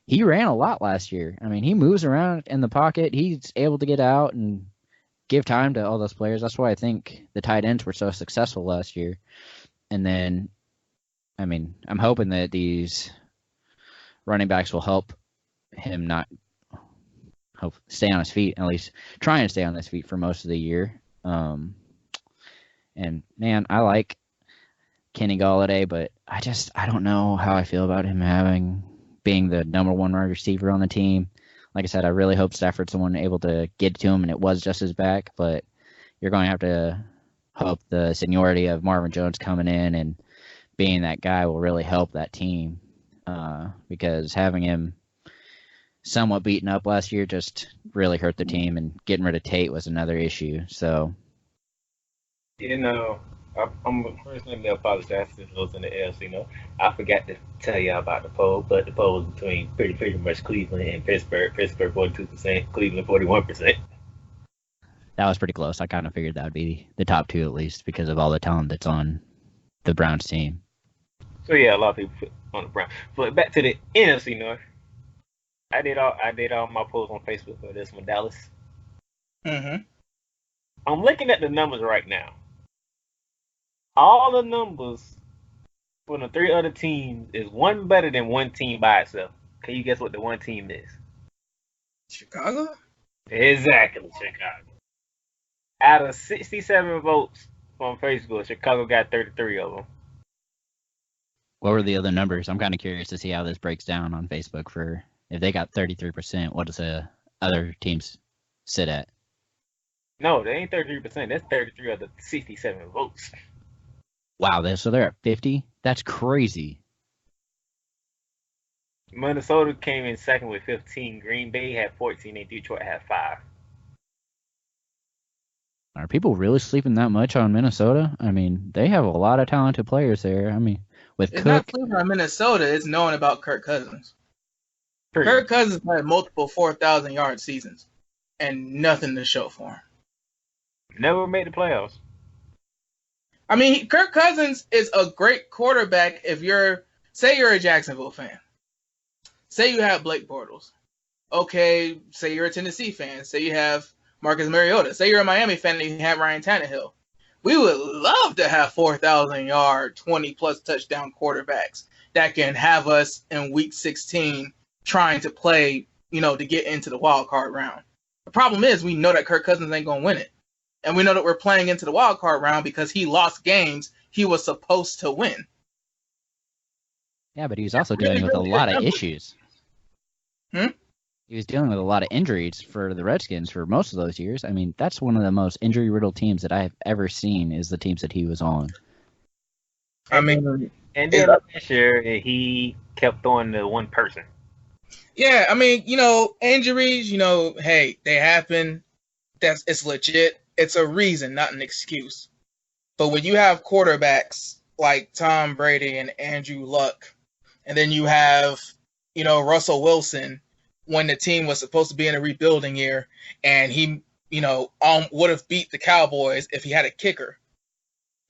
he ran a lot last year. I mean, he moves around in the pocket. He's able to get out and give time to all those players. That's why I think the tight ends were so successful last year. And then, I mean, I'm hoping that these running backs will help him stay on his feet, at least try and stay on his feet for most of the year. And, man, I like Kenny Golladay, but I don't know how I feel about him being the number one wide receiver on the team. like I said, I really hope Stafford's the one able to get to him, and it was just his back. But you're going to have to hope the seniority of Marvin Jones coming in and being that guy will really help that team, because having him somewhat beaten up last year just really hurt the team, and getting rid of Tate was another issue. So, I'm first let me apologize since I was in the AFC North. I forgot to tell y'all about the poll, but the poll was between pretty much Cleveland and Pittsburgh. Pittsburgh 42%, Cleveland 41%. that was pretty close. I kind of figured that would be the top two at least because of all the talent that's on the Browns team. So yeah, a lot of people put on the Browns. But back to the NFC North. I did all my polls on Facebook for this one, Dallas. Mm-hmm. I'm looking at the numbers right now. All the numbers for the three other teams is one better than one team by itself. Can you guess what the one team is? Chicago? Exactly, Chicago. Out of 67 votes from Facebook, Chicago got 33 of them. What were the other numbers? I'm kind of curious to see how this breaks down on Facebook. For if they got 33%, what does the other teams sit at? No, they ain't 33%. That's 33 of the 67 votes. Wow, so they're at 50? That's crazy. Minnesota came in second with 15. Green Bay had 14, and Detroit had 5. Are people really sleeping that much on Minnesota? I mean, they have a lot of talented players there. I mean, with It's Cook. not sleeping on Minnesota. It's knowing about Kirk Cousins. Kirk Cousins had multiple 4,000-yard seasons and nothing to show for him. Never made the playoffs. I mean, Kirk Cousins is a great quarterback if say you're a Jacksonville fan. Say you have Blake Bortles. Okay, say you're a Tennessee fan. Say you have Marcus Mariota. Say you're a Miami fan and you have Ryan Tannehill. We would love to have 4,000-yard, 20-plus touchdown quarterbacks that can have us in Week 16 trying to play, to get into the wild card round. The problem is we know that Kirk Cousins ain't going to win it. And we know that we're playing into the wild card round because he lost games he was supposed to win. Yeah, but he was also dealing with a lot of issues. He was dealing with a lot of injuries for the Redskins for most of those years. I mean, that's one of the most injury-riddled teams that I've ever seen is the teams that he was on. I mean, and then last year he kept throwing to one person. Yeah, I mean, injuries, hey, they happen. It's legit. It's a reason, not an excuse. But when you have quarterbacks like Tom Brady and Andrew Luck, and then you have, Russell Wilson when the team was supposed to be in a rebuilding year, and he, would have beat the Cowboys if he had a kicker.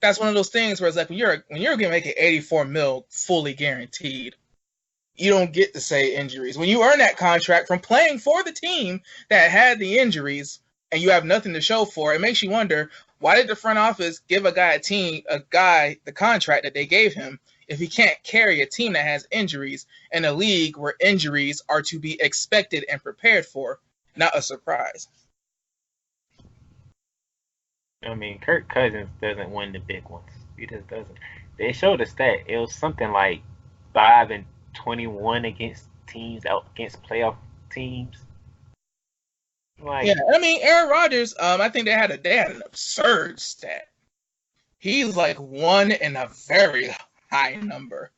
That's one of those things where it's like when you're going to make it $84 million fully guaranteed, you don't get to say injuries. When you earn that contract from playing for the team that had the injuries and you have nothing to show for, it makes you wonder, why did the front office give a guy the contract that they gave him if he can't carry a team that has injuries in a league where injuries are to be expected and prepared for, not a surprise? I mean, Kirk Cousins doesn't win the big ones. He just doesn't. They showed a stat. It was something like 5-21 against playoff teams. Yeah, I mean, Aaron Rodgers, I think they had an absurd stat. He's like 1 in a very high number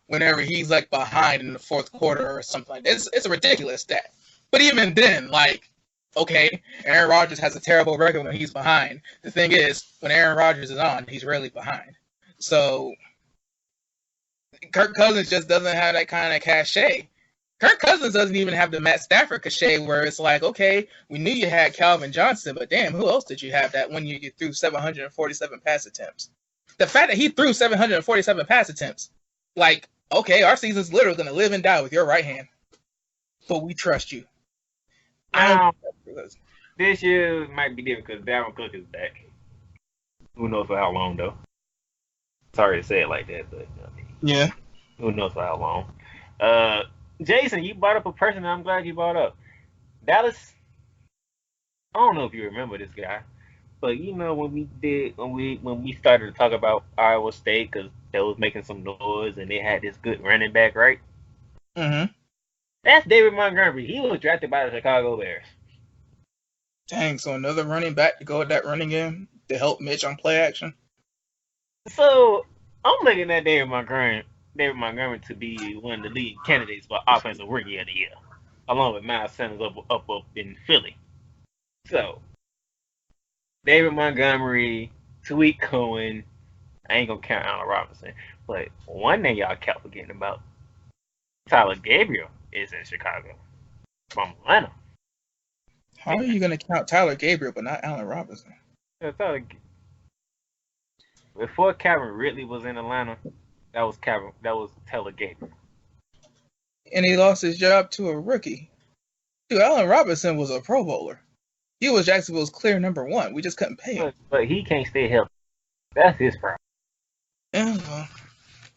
whenever he's like behind in the fourth quarter or something like that. It's a ridiculous stat. But even then, okay, Aaron Rodgers has a terrible record when he's behind. The thing is, when Aaron Rodgers is on, he's rarely behind. So Kirk Cousins just doesn't have that kind of cachet. Kirk Cousins doesn't even have the Matt Stafford cachet where it's like, okay, we knew you had Calvin Johnson, but damn, who else did you have that when you threw 747 pass attempts? The fact that he threw 747 pass attempts, okay, our season's literally going to live and die with your right hand. But we trust you. This year might be different because Dalvin Cook is back. Who knows for how long, though? Sorry to say it like that, but yeah. Who knows for how long? Jason, you brought up a person that I'm glad you brought up. Dallas, I don't know if you remember this guy, but when we started to talk about Iowa State because they was making some noise and they had this good running back, right? Mm-hmm. That's David Montgomery. He was drafted by the Chicago Bears. Dang, so another running back to go with that running game to help Mitch on play action. So I'm looking at David Montgomery to be one of the lead candidates for Offensive Rookie of the Year, along with Miles Sanders up in Philly. So David Montgomery, Tariq Cohen. I ain't gonna count Allen Robinson, but one name y'all kept forgetting about, Tyler Gabriel, is in Chicago from Atlanta. How are you going to count Tyler Gabriel but not Allen Robinson? Before Calvin Ridley was in Atlanta, that was Tyler Gabriel. And he lost his job to a rookie. Dude, Allen Robinson was a Pro Bowler. He was Jacksonville's clear number one. We just couldn't pay him. But he can't stay healthy. That's his problem. Yeah, well,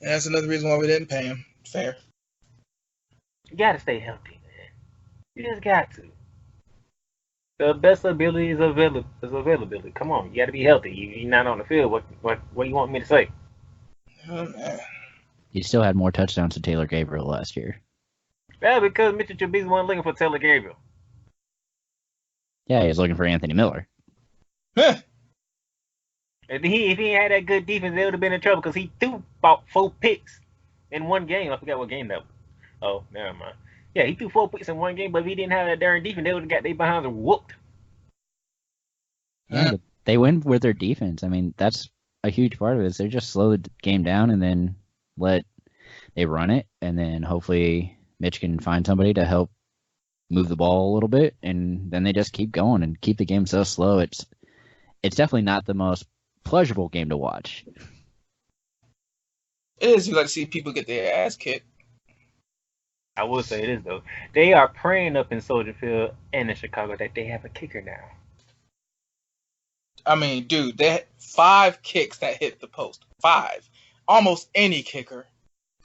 that's another reason why we didn't pay him. Fair. You gotta stay healthy, man. You just got to. The best ability is availability. Come on, you gotta be healthy. You're not on the field. What you want me to say? Oh, man. He still had more touchdowns than Taylor Gabriel last year. Yeah, because Mitchell Trubisky wasn't looking for Taylor Gabriel. Yeah, he was looking for Anthony Miller. Huh. If he had that good defense, they would have been in trouble because he threw about 4 picks in one game. I forgot what game that was. Oh, never mind. Yeah, he threw 4 picks in one game, but if he didn't have that darn defense, they would have got their behinds whooped. Yeah, but they win with their defense. I mean, that's a huge part of it. They just slow the game down and then they run it, and then hopefully Mitch can find somebody to help move the ball a little bit, and then they just keep going and keep the game so slow. It's definitely not the most pleasurable game to watch. It is. You like to see people get their ass kicked. I will say this, though. They are praying up in Soldier Field and in Chicago that they have a kicker now. I mean, dude, they had 5 kicks that hit the post. 5. Almost any kicker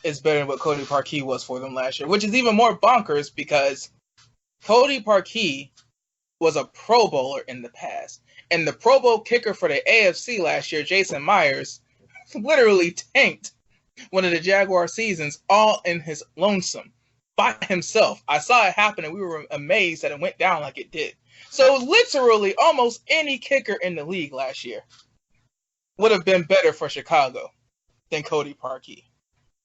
is better than what Cody Parkey was for them last year, which is even more bonkers because Cody Parkey was a Pro Bowler in the past. And the Pro Bowl kicker for the AFC last year, Jason Myers, literally tanked one of the Jaguar seasons all in his lonesome by himself. I saw it happen and we were amazed that it went down like it did. So literally almost any kicker in the league last year would have been better for Chicago than Cody Parkey.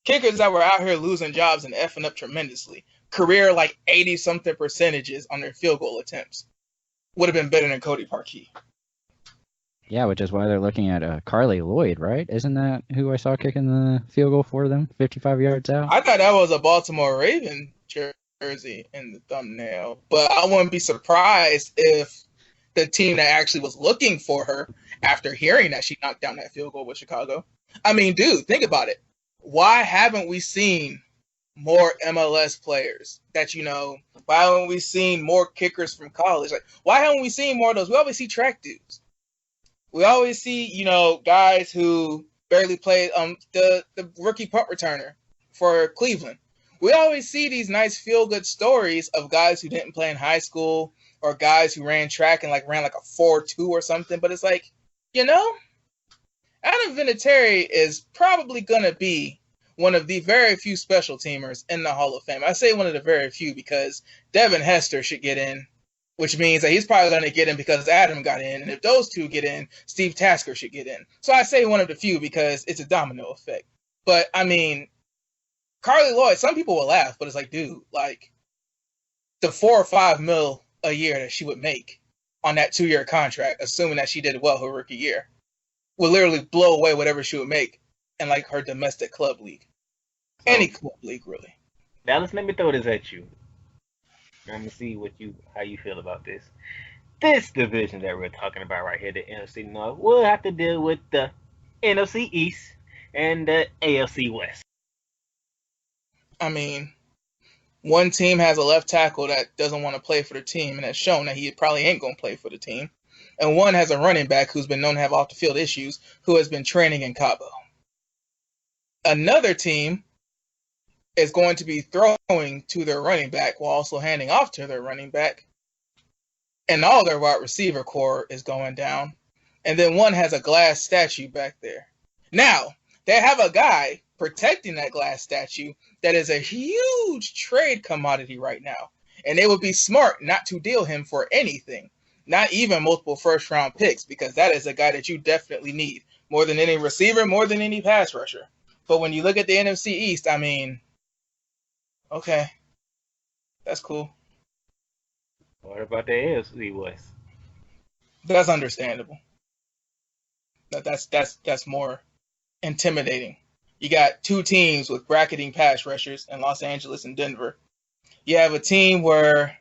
Kickers that were out here losing jobs and effing up tremendously, career like 80-something percentages on their field goal attempts, would have been better than Cody Parkey. Yeah, which is why they're looking at Carly Lloyd, right? Isn't that who I saw kicking the field goal for them, 55 yards out? I thought that was a Baltimore Raven jersey in the thumbnail, but I wouldn't be surprised if the team that actually was looking for her after hearing that she knocked down that field goal with Chicago. I mean, dude, think about it. Why haven't we seen more MLS players that, why haven't we seen more kickers from college? Like, why haven't we seen more of those? We always see track dudes. We always see, guys who barely played the rookie punt returner for Cleveland. We always see these nice feel-good stories of guys who didn't play in high school or guys who ran track and ran like a 4.2 or something. But it's like, Adam Vinatieri is probably going to be one of the very few special teamers in the Hall of Fame. I say one of the very few because Devin Hester should get in, which means that he's probably going to get in because Adam got in. And if those two get in, Steve Tasker should get in. So I say one of the few because it's a domino effect. But, I mean, Carly Lloyd, some people will laugh, but it's like, dude, the $4 or $5 mil a year that she would make on that 2-year contract, assuming that she did well her rookie year, would literally blow away whatever she would make in her domestic club league. Any club league, really. Dallas, let me throw this at you. I'm gonna see how you feel about this. This division that we're talking about right here, the NFC North, will have to deal with the NFC East and the AFC West. I mean, one team has a left tackle that doesn't want to play for the team and has shown that he probably ain't going to play for the team. And one has a running back who's been known to have off-the-field issues who has been training in Cabo. Another team is going to be throwing to their running back while also handing off to their running back. And all their wide receiver core is going down. And then one has a glass statue back there. Now, they have a guy protecting that glass statue that is a huge trade commodity right now. And it would be smart not to deal him for anything, not even multiple first-round picks, because that is a guy that you definitely need, more than any receiver, more than any pass rusher. But when you look at the NFC East, I mean, okay, that's cool. What about the AFC West? That's understandable. That's more intimidating. You got two teams with bracketing pass rushers in Los Angeles and Denver. You have a team where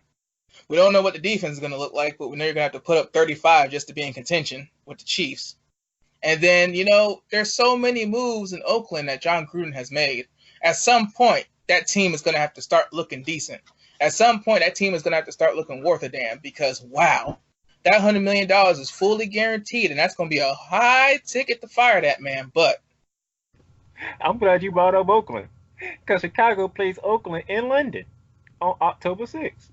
we don't know what the defense is going to look like, but we know you're going to have to put up 35 just to be in contention with the Chiefs. And then, there's so many moves in Oakland that John Gruden has made. At some point, that team is going to have to start looking decent. At some point, that team is going to have to start looking worth a damn because, wow, that $100 million is fully guaranteed, and that's going to be a high ticket to fire that man. But I'm glad you brought up Oakland because Chicago plays Oakland in London on October 6th.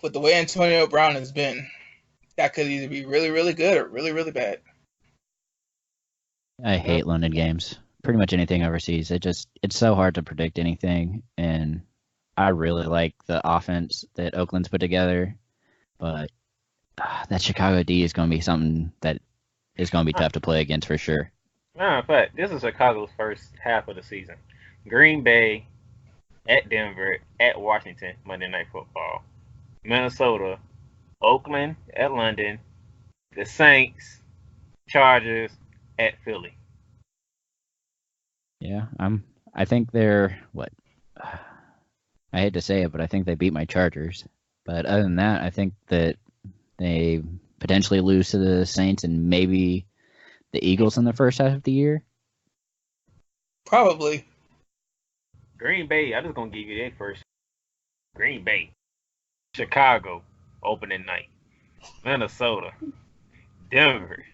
With the way Antonio Brown has been, that could either be really, really good or really, really bad. I hate London games. Pretty much anything overseas. It's so hard to predict anything, and I really like the offense that Oakland's put together, but that Chicago D is going to be something that is going to be tough to play against for sure. Matter of fact, this is Chicago's first half of the season. Green Bay, at Denver, at Washington, Monday Night Football. Minnesota, Oakland, at London, the Saints, Chargers, at Philly. Yeah, I think they're what? I hate to say it, but I think they beat my Chargers. But other than that, I think that they potentially lose to the Saints and maybe the Eagles in the first half of the year. Probably. Green Bay, I'm just gonna give you that first. Green Bay, Chicago, opening night. Minnesota, Denver,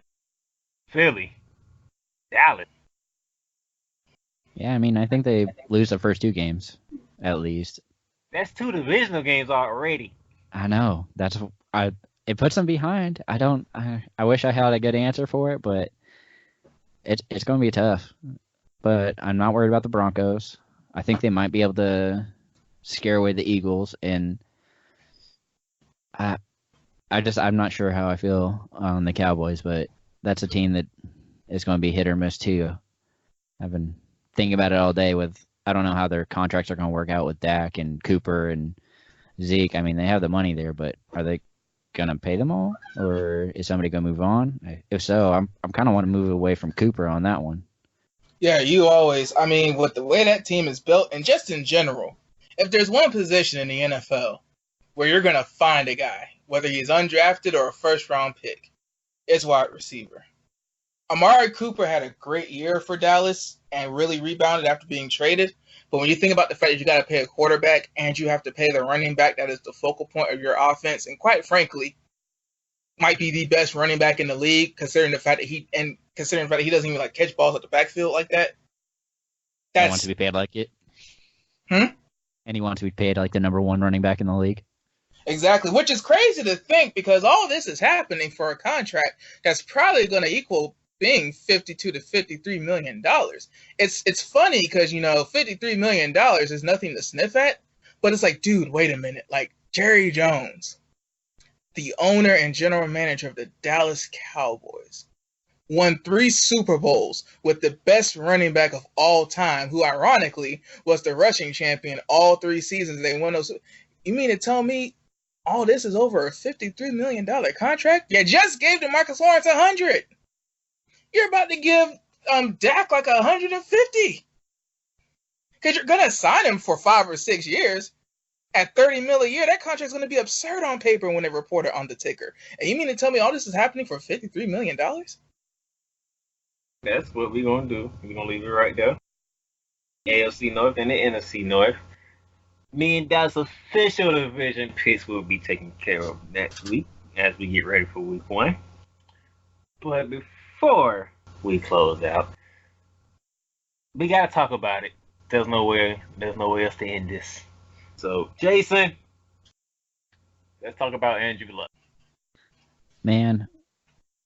Philly, Dallas. Yeah, I mean, I think they lose the first two games, at least. That's two divisional games already. I know. It puts them behind. I wish I had a good answer for it, but it's going to be tough. But I'm not worried about the Broncos. I think they might be able to scare away the Eagles, and I'm not sure how I feel on the Cowboys, but that's a team that is going to be hit or miss too. I've been thinking about it all day I don't know how their contracts are going to work out with Dak and Cooper and Zeke. I mean, they have the money there, but are they going to pay them all, or is somebody going to move on? If so, I'm kind of want to move away from Cooper on that one. Yeah, with the way that team is built, and just in general, if there's one position in the NFL where you're going to find a guy, whether he's undrafted or a first-round pick, it's wide receiver. Amari Cooper had a great year for Dallas and really rebounded after being traded. But when you think about the fact that you got to pay a quarterback and you have to pay the running back that is the focal point of your offense, and quite frankly, might be the best running back in the league, considering the fact that he doesn't even catch balls at the backfield like that. He wants to be paid like it. And he wants to be paid like the number one running back in the league. Exactly, which is crazy to think because all this is happening for a contract that's probably going to equal being $52 to $53 million. It's funny because, $53 million is nothing to sniff at, but it's like, dude, wait a minute. Jerry Jones, the owner and general manager of the Dallas Cowboys, won 3 Super Bowls with the best running back of all time, who ironically was the rushing champion all 3 seasons they won those. You mean to tell me all this is over a $53 million contract? You just gave DeMarcus Lawrence $100. You're about to give Dak $150. Because you're going to sign him for 5 or 6 years. At $30 million a year, that contract's going to be absurd on paper when they report it on the ticker. And you mean to tell me all this is happening for $53 million? That's what we're going to do. We're going to leave it right there. AFC North and the NFC North. Me and Dallas official division picks will be taken care of next week as we get ready for week 1. But before we close out, we got to talk about it. There's nowhere else to end this. So, Jason, let's talk about Andrew Luck. Man,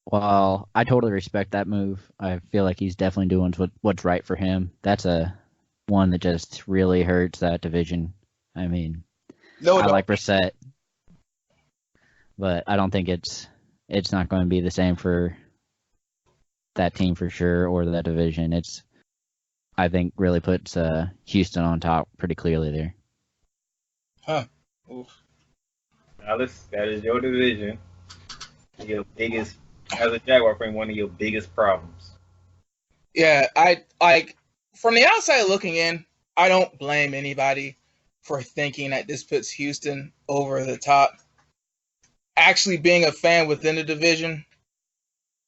while I totally respect that move, I feel like he's definitely doing what's right for him. That's a one that just really hurts that division. I mean, No, I no. like Brissett, but I don't think it's not going to be the same for that team for sure or that division. I think really puts Houston on top pretty clearly there. Huh. Oof. Dallas, that is your division. Your biggest, as a Jaguar fan, one of your biggest problems. Yeah, I like from the outside looking in, I don't blame anybody for thinking that this puts Houston over the top. Actually, being a fan within the division,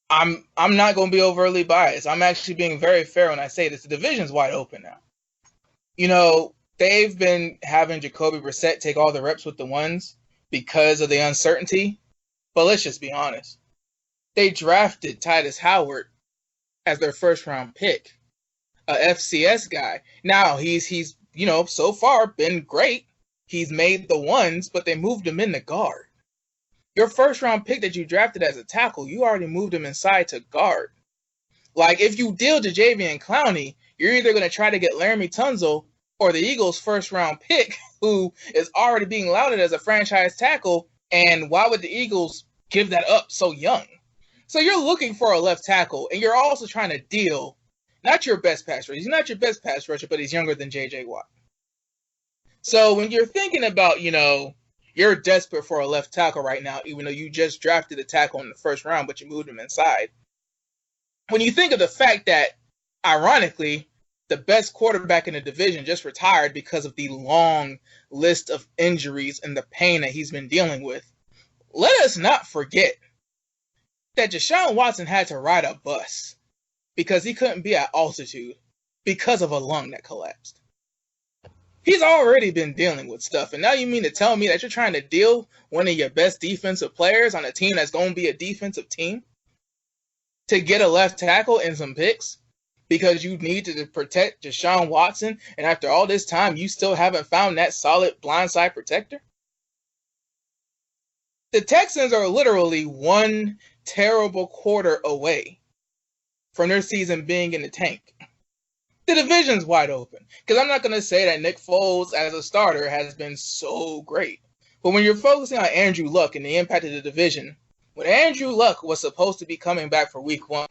I'm not going to be overly biased. I'm actually being very fair when I say this. The division's wide open now. You know, they've been having Jacoby Brissett take all the reps with the ones because of the uncertainty. But let's just be honest. They drafted Titus Howard as their first round pick, a FCS guy. Now he's so far been great. He's made the ones, but they moved him in the guard. Your first round pick that you drafted as a tackle, you already moved him inside to guard. Like if you deal to Javian Clowney, you're either going to try to get Laramie Tunzel or the Eagles' first round pick, who is already being lauded as a franchise tackle. And why would the Eagles give that up so young? So you're looking for a left tackle, and you're also trying to deal not your best pass rusher. He's not your best pass rusher, but he's younger than J.J. Watt. So when you're thinking about, you're desperate for a left tackle right now, even though you just drafted a tackle in the first round, but you moved him inside. When you think of the fact that, ironically, the best quarterback in the division just retired because of the long list of injuries and the pain that he's been dealing with, let us not forget that Deshaun Watson had to ride a bus because he couldn't be at altitude because of a lung that collapsed. He's already been dealing with stuff, and now you mean to tell me that you're trying to deal one of your best defensive players on a team that's going to be a defensive team to get a left tackle and some picks because you need to protect Deshaun Watson, and after all this time, you still haven't found that solid blindside protector? The Texans are literally one terrible quarter away from their season being in the tank. The division's wide open. Because I'm not going to say that Nick Foles as a starter has been so great. But when you're focusing on Andrew Luck and the impact of the division, when Andrew Luck was supposed to be coming back for week 1,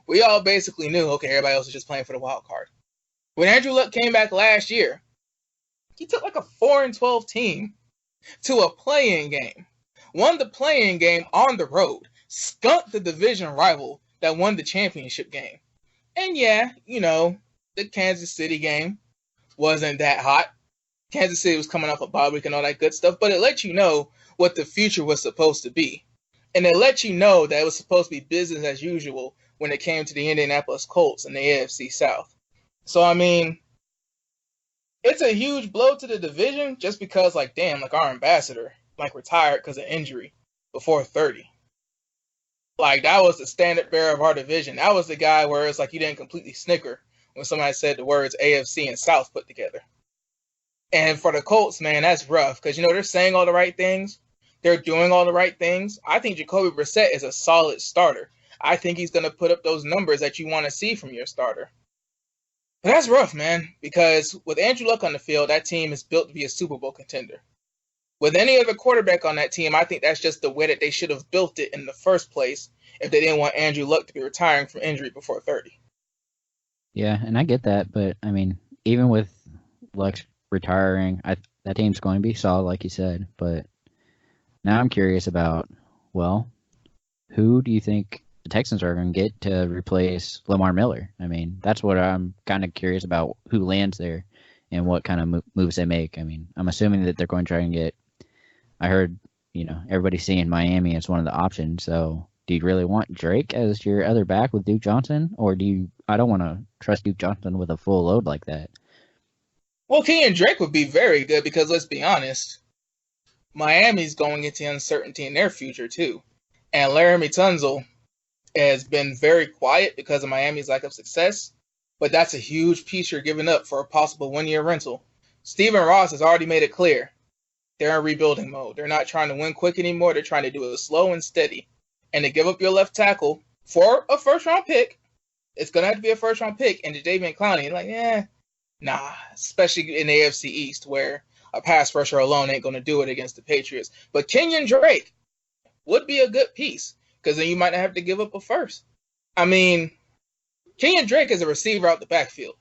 we all basically knew, okay, everybody else is just playing for the wild card. When Andrew Luck came back last year, he took like a 4-12 team to a play-in game. Won the play-in game on the road. Skunked the division rival that won the championship game. And yeah, the Kansas City game wasn't that hot. Kansas City was coming off a bye week and all that good stuff, but it let you know what the future was supposed to be. And it let you know that it was supposed to be business as usual when it came to the Indianapolis Colts in the AFC South. So, I mean, it's a huge blow to the division just because, our ambassador, retired because of injury before 30. That was the standard bearer of our division. That was the guy where it's you didn't completely snicker when somebody said the words AFC and South put together. And for the Colts, man, that's rough because, they're saying all the right things. They're doing all the right things. I think Jacoby Brissett is a solid starter. I think he's going to put up those numbers that you want to see from your starter. But that's rough, man, because with Andrew Luck on the field, that team is built to be a Super Bowl contender. With any other quarterback on that team, I think that's just the way that they should have built it in the first place if they didn't want Andrew Luck to be retiring from injury before 30. Yeah, and I get that, but, I mean, even with Luck retiring, that team's going to be solid, like you said, but now I'm curious about, who do you think the Texans are going to get to replace Lamar Miller? I mean, that's what I'm kind of curious about, who lands there and what kind of moves they make. I mean, I'm assuming that they're going to try and get, I heard, everybody's seeing Miami as one of the options, so do you really want Drake as your other back with Duke Johnson, or I don't want to trust Duke Johnson with a full load like that. Well, Kenyon Drake would be very good because, let's be honest, Miami's going into uncertainty in their future, too. And Laramie Tunzel has been very quiet because of Miami's lack of success, but that's a huge piece you're giving up for a possible one-year rental. Stephen Ross has already made it clear. They're in rebuilding mode. They're not trying to win quick anymore. They're trying to do it slow and steady. And to give up your left tackle for a first-round pick, it's going to have to be a first-round pick, and Jadeveon Clowney, Nah, especially in the AFC East where a pass rusher alone ain't going to do it against the Patriots. But Kenyon Drake would be a good piece because then you might not have to give up a first. I mean, Kenyon Drake is a receiver out the backfield.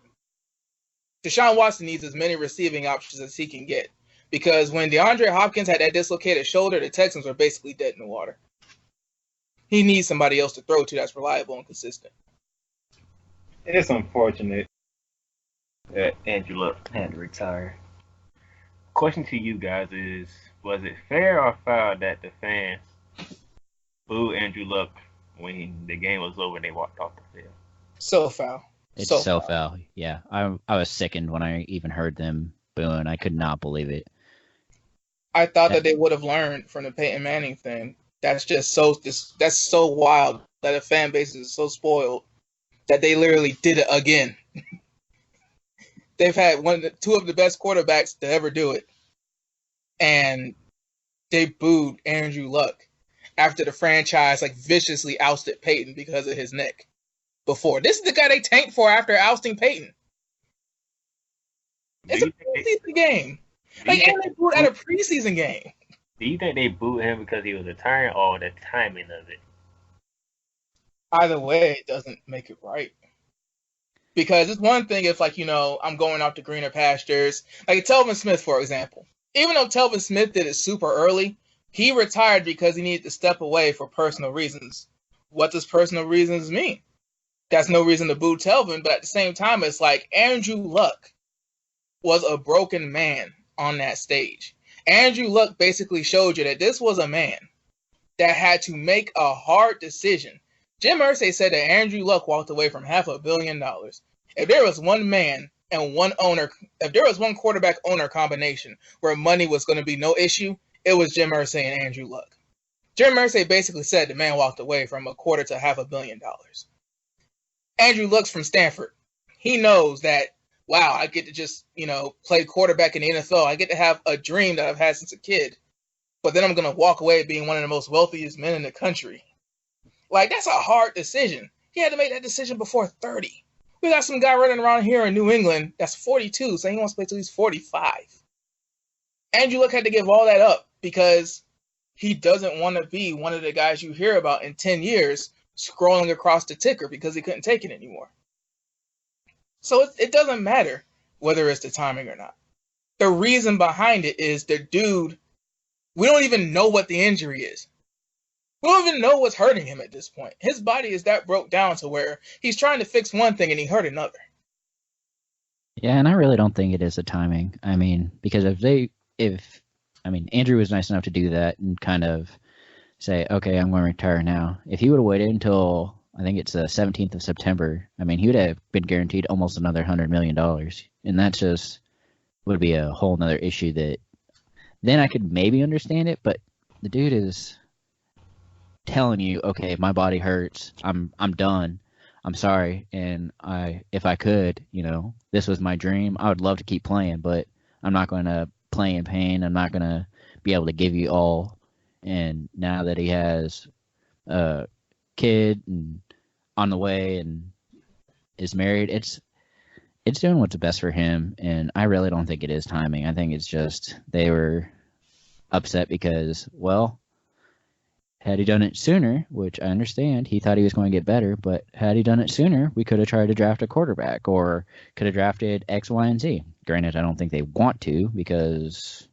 Deshaun Watson needs as many receiving options as he can get because when DeAndre Hopkins had that dislocated shoulder, the Texans were basically dead in the water. He needs somebody else to throw to that's reliable and consistent. It's unfortunate that Andrew Luck had to retire. Question to you guys is, was it fair or foul that the fans booed Andrew Luck when the game was over and they walked off the field? So foul. It's so foul. Yeah, I was sickened when I even heard them booing. I could not believe it. I thought that they would have learned from the Peyton Manning thing. That's so wild that a fan base is so spoiled that they literally did it again. They've had two of the best quarterbacks to ever do it, and they booed Andrew Luck after the franchise viciously ousted Peyton because of his neck. Before this is the guy they tanked for after ousting Peyton. It's a preseason game. And they booed at a preseason game. Do you think they booed him because he was retiring or the timing of it? Either way, it doesn't make it right. Because it's one thing if, I'm going off to greener pastures. Like Telvin Smith, for example. Even though Telvin Smith did it super early, he retired because he needed to step away for personal reasons. What does personal reasons mean? That's no reason to boo Telvin, but at the same time, it's like Andrew Luck was a broken man on that stage. Andrew Luck basically showed you that this was a man that had to make a hard decision. Jim Irsay said that Andrew Luck walked away from $500 million. If there was one man and one owner, if there was one quarterback owner combination where money was going to be no issue, it was Jim Irsay and Andrew Luck. Jim Irsay basically said the man walked away from $250 to $500 million. Andrew Luck's from Stanford. He knows that, wow, I get to just, play quarterback in the NFL. I get to have a dream that I've had since a kid. But then I'm going to walk away being one of the most wealthiest men in the country. That's a hard decision. He had to make that decision before 30. We got some guy running around here in New England that's 42, saying he wants to play till he's 45. Andrew Luck had to give all that up because he doesn't want to be one of the guys you hear about in 10 years scrolling across the ticker because he couldn't take it anymore. So it doesn't matter whether it's the timing or not. The reason behind it is the dude, we don't even know what the injury is. We don't even know what's hurting him at this point. His body is that broke down to where he's trying to fix one thing and he hurt another. Yeah, and I really don't think it is the timing. I mean, because Andrew was nice enough to do that and kind of say, okay, I'm going to retire now. If he would have waited until, I think it's the 17th of September, he would have been guaranteed almost another $100 million. And that just would be a whole nother issue that then I could maybe understand it, but the dude is telling you, okay, my body hurts. I'm done. I'm sorry. And if I could, this was my dream. I would love to keep playing, but I'm not going to play in pain. I'm not going to be able to give you all. And now that he has a kid and on the way and is married, it's doing what's best for him. And I really don't think it is timing. I think it's just they were upset because, well, had he done it sooner, which I understand, he thought he was going to get better, but had he done it sooner, we could have tried to draft a quarterback or could have drafted X, Y, and Z. Granted, I don't think they want to because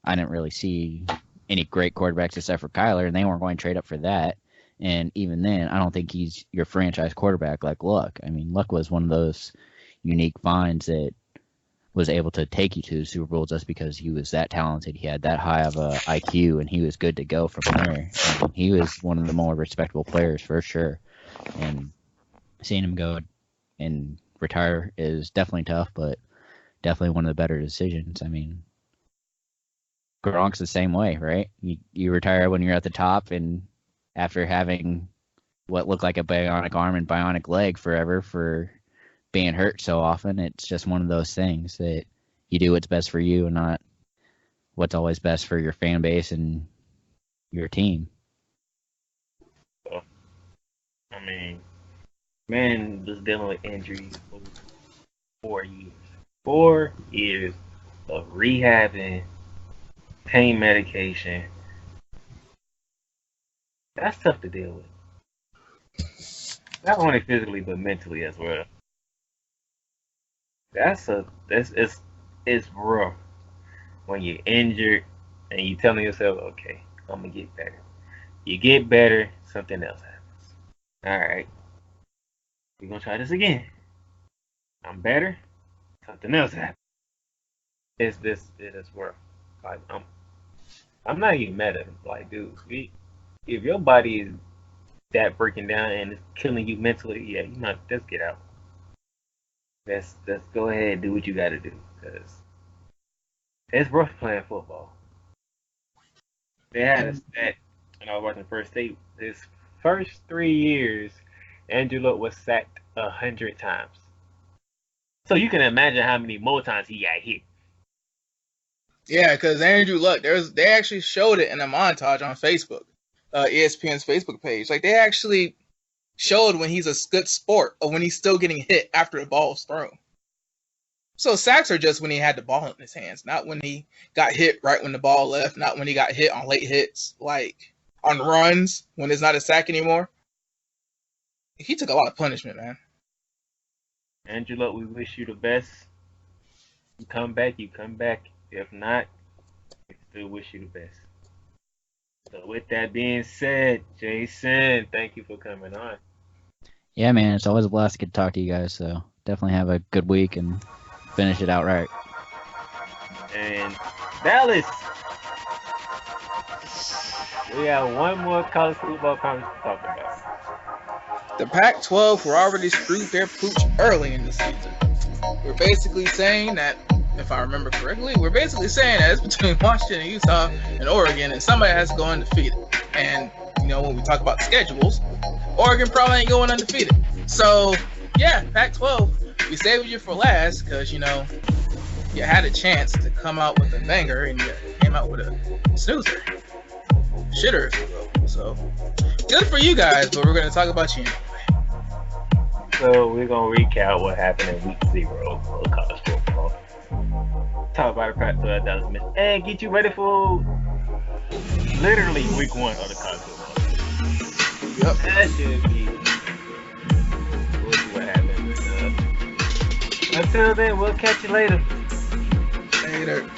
I didn't really see any great quarterbacks except for Kyler, and they weren't going to trade up for that. And even then, I don't think he's your franchise quarterback like Luck. Luck was one of those unique finds that was able to take you to the Super Bowl just because he was that talented. He had that high of a IQ, and he was good to go from there. He was one of the more respectable players for sure. And seeing him go and retire is definitely tough, but definitely one of the better decisions. Gronk's the same way, right? You retire when you're at the top, and after having what looked like a bionic arm and bionic leg forever for being hurt so often, it's just one of those things that you do what's best for you and not what's always best for your fan base and your team. Man was dealing with injuries for 4 years. 4 years of rehabbing, pain medication. That's tough to deal with. Not only physically but mentally as well. It's rough when you're injured and you telling yourself, okay, I'm gonna get better. You get better, something else happens. Alright, we're gonna try this again. I'm better, something else happens. It is rough. Like I'm not even mad at him. Like, dude, if your body is that breaking down and it's killing you mentally, yeah, you might just get out. Let's go ahead and do what you got to do, because it's rough playing football. They had a stat, and I was watching First State. His first 3 years, Andrew Luck was sacked 100 times. So you can imagine how many more times he got hit. Yeah, because Andrew Luck, they actually showed it in a montage on Facebook, ESPN's Facebook page. Like, they actually showed when he's a good sport or when he's still getting hit after the ball's thrown. So sacks are just when he had the ball in his hands, not when he got hit right when the ball left, not when he got hit on late hits, like on runs when it's not a sack anymore. He took a lot of punishment, man. Andrew Luck, we wish you the best. You come back. If not, we still wish you the best. So with that being said, Jason, thank you for coming on. Yeah, man, it's always a blast to get to talk to you guys. So definitely have a good week and finish it out right. And Dallas, we have one more college football conference to talk about. The Pac-12 were already screwed their pooch early in the season. We're basically saying that, if I remember correctly, it's between Washington and Utah and Oregon, and somebody has to go undefeated. And, when we talk about schedules, Oregon probably ain't going undefeated. So, yeah, Pac-12, we saved you for last because, you had a chance to come out with a banger and you came out with a snoozer. Shitter, if you will. So, good for you guys, but we're going to talk about you anyway. So, we're going to recap what happened in week 0 of college football. Talk about the Pac-12 Dallas Miss and get you ready for literally week 1 of the college football. Yep. That should be. We'll see what happens. Until then, we'll catch you later. Later.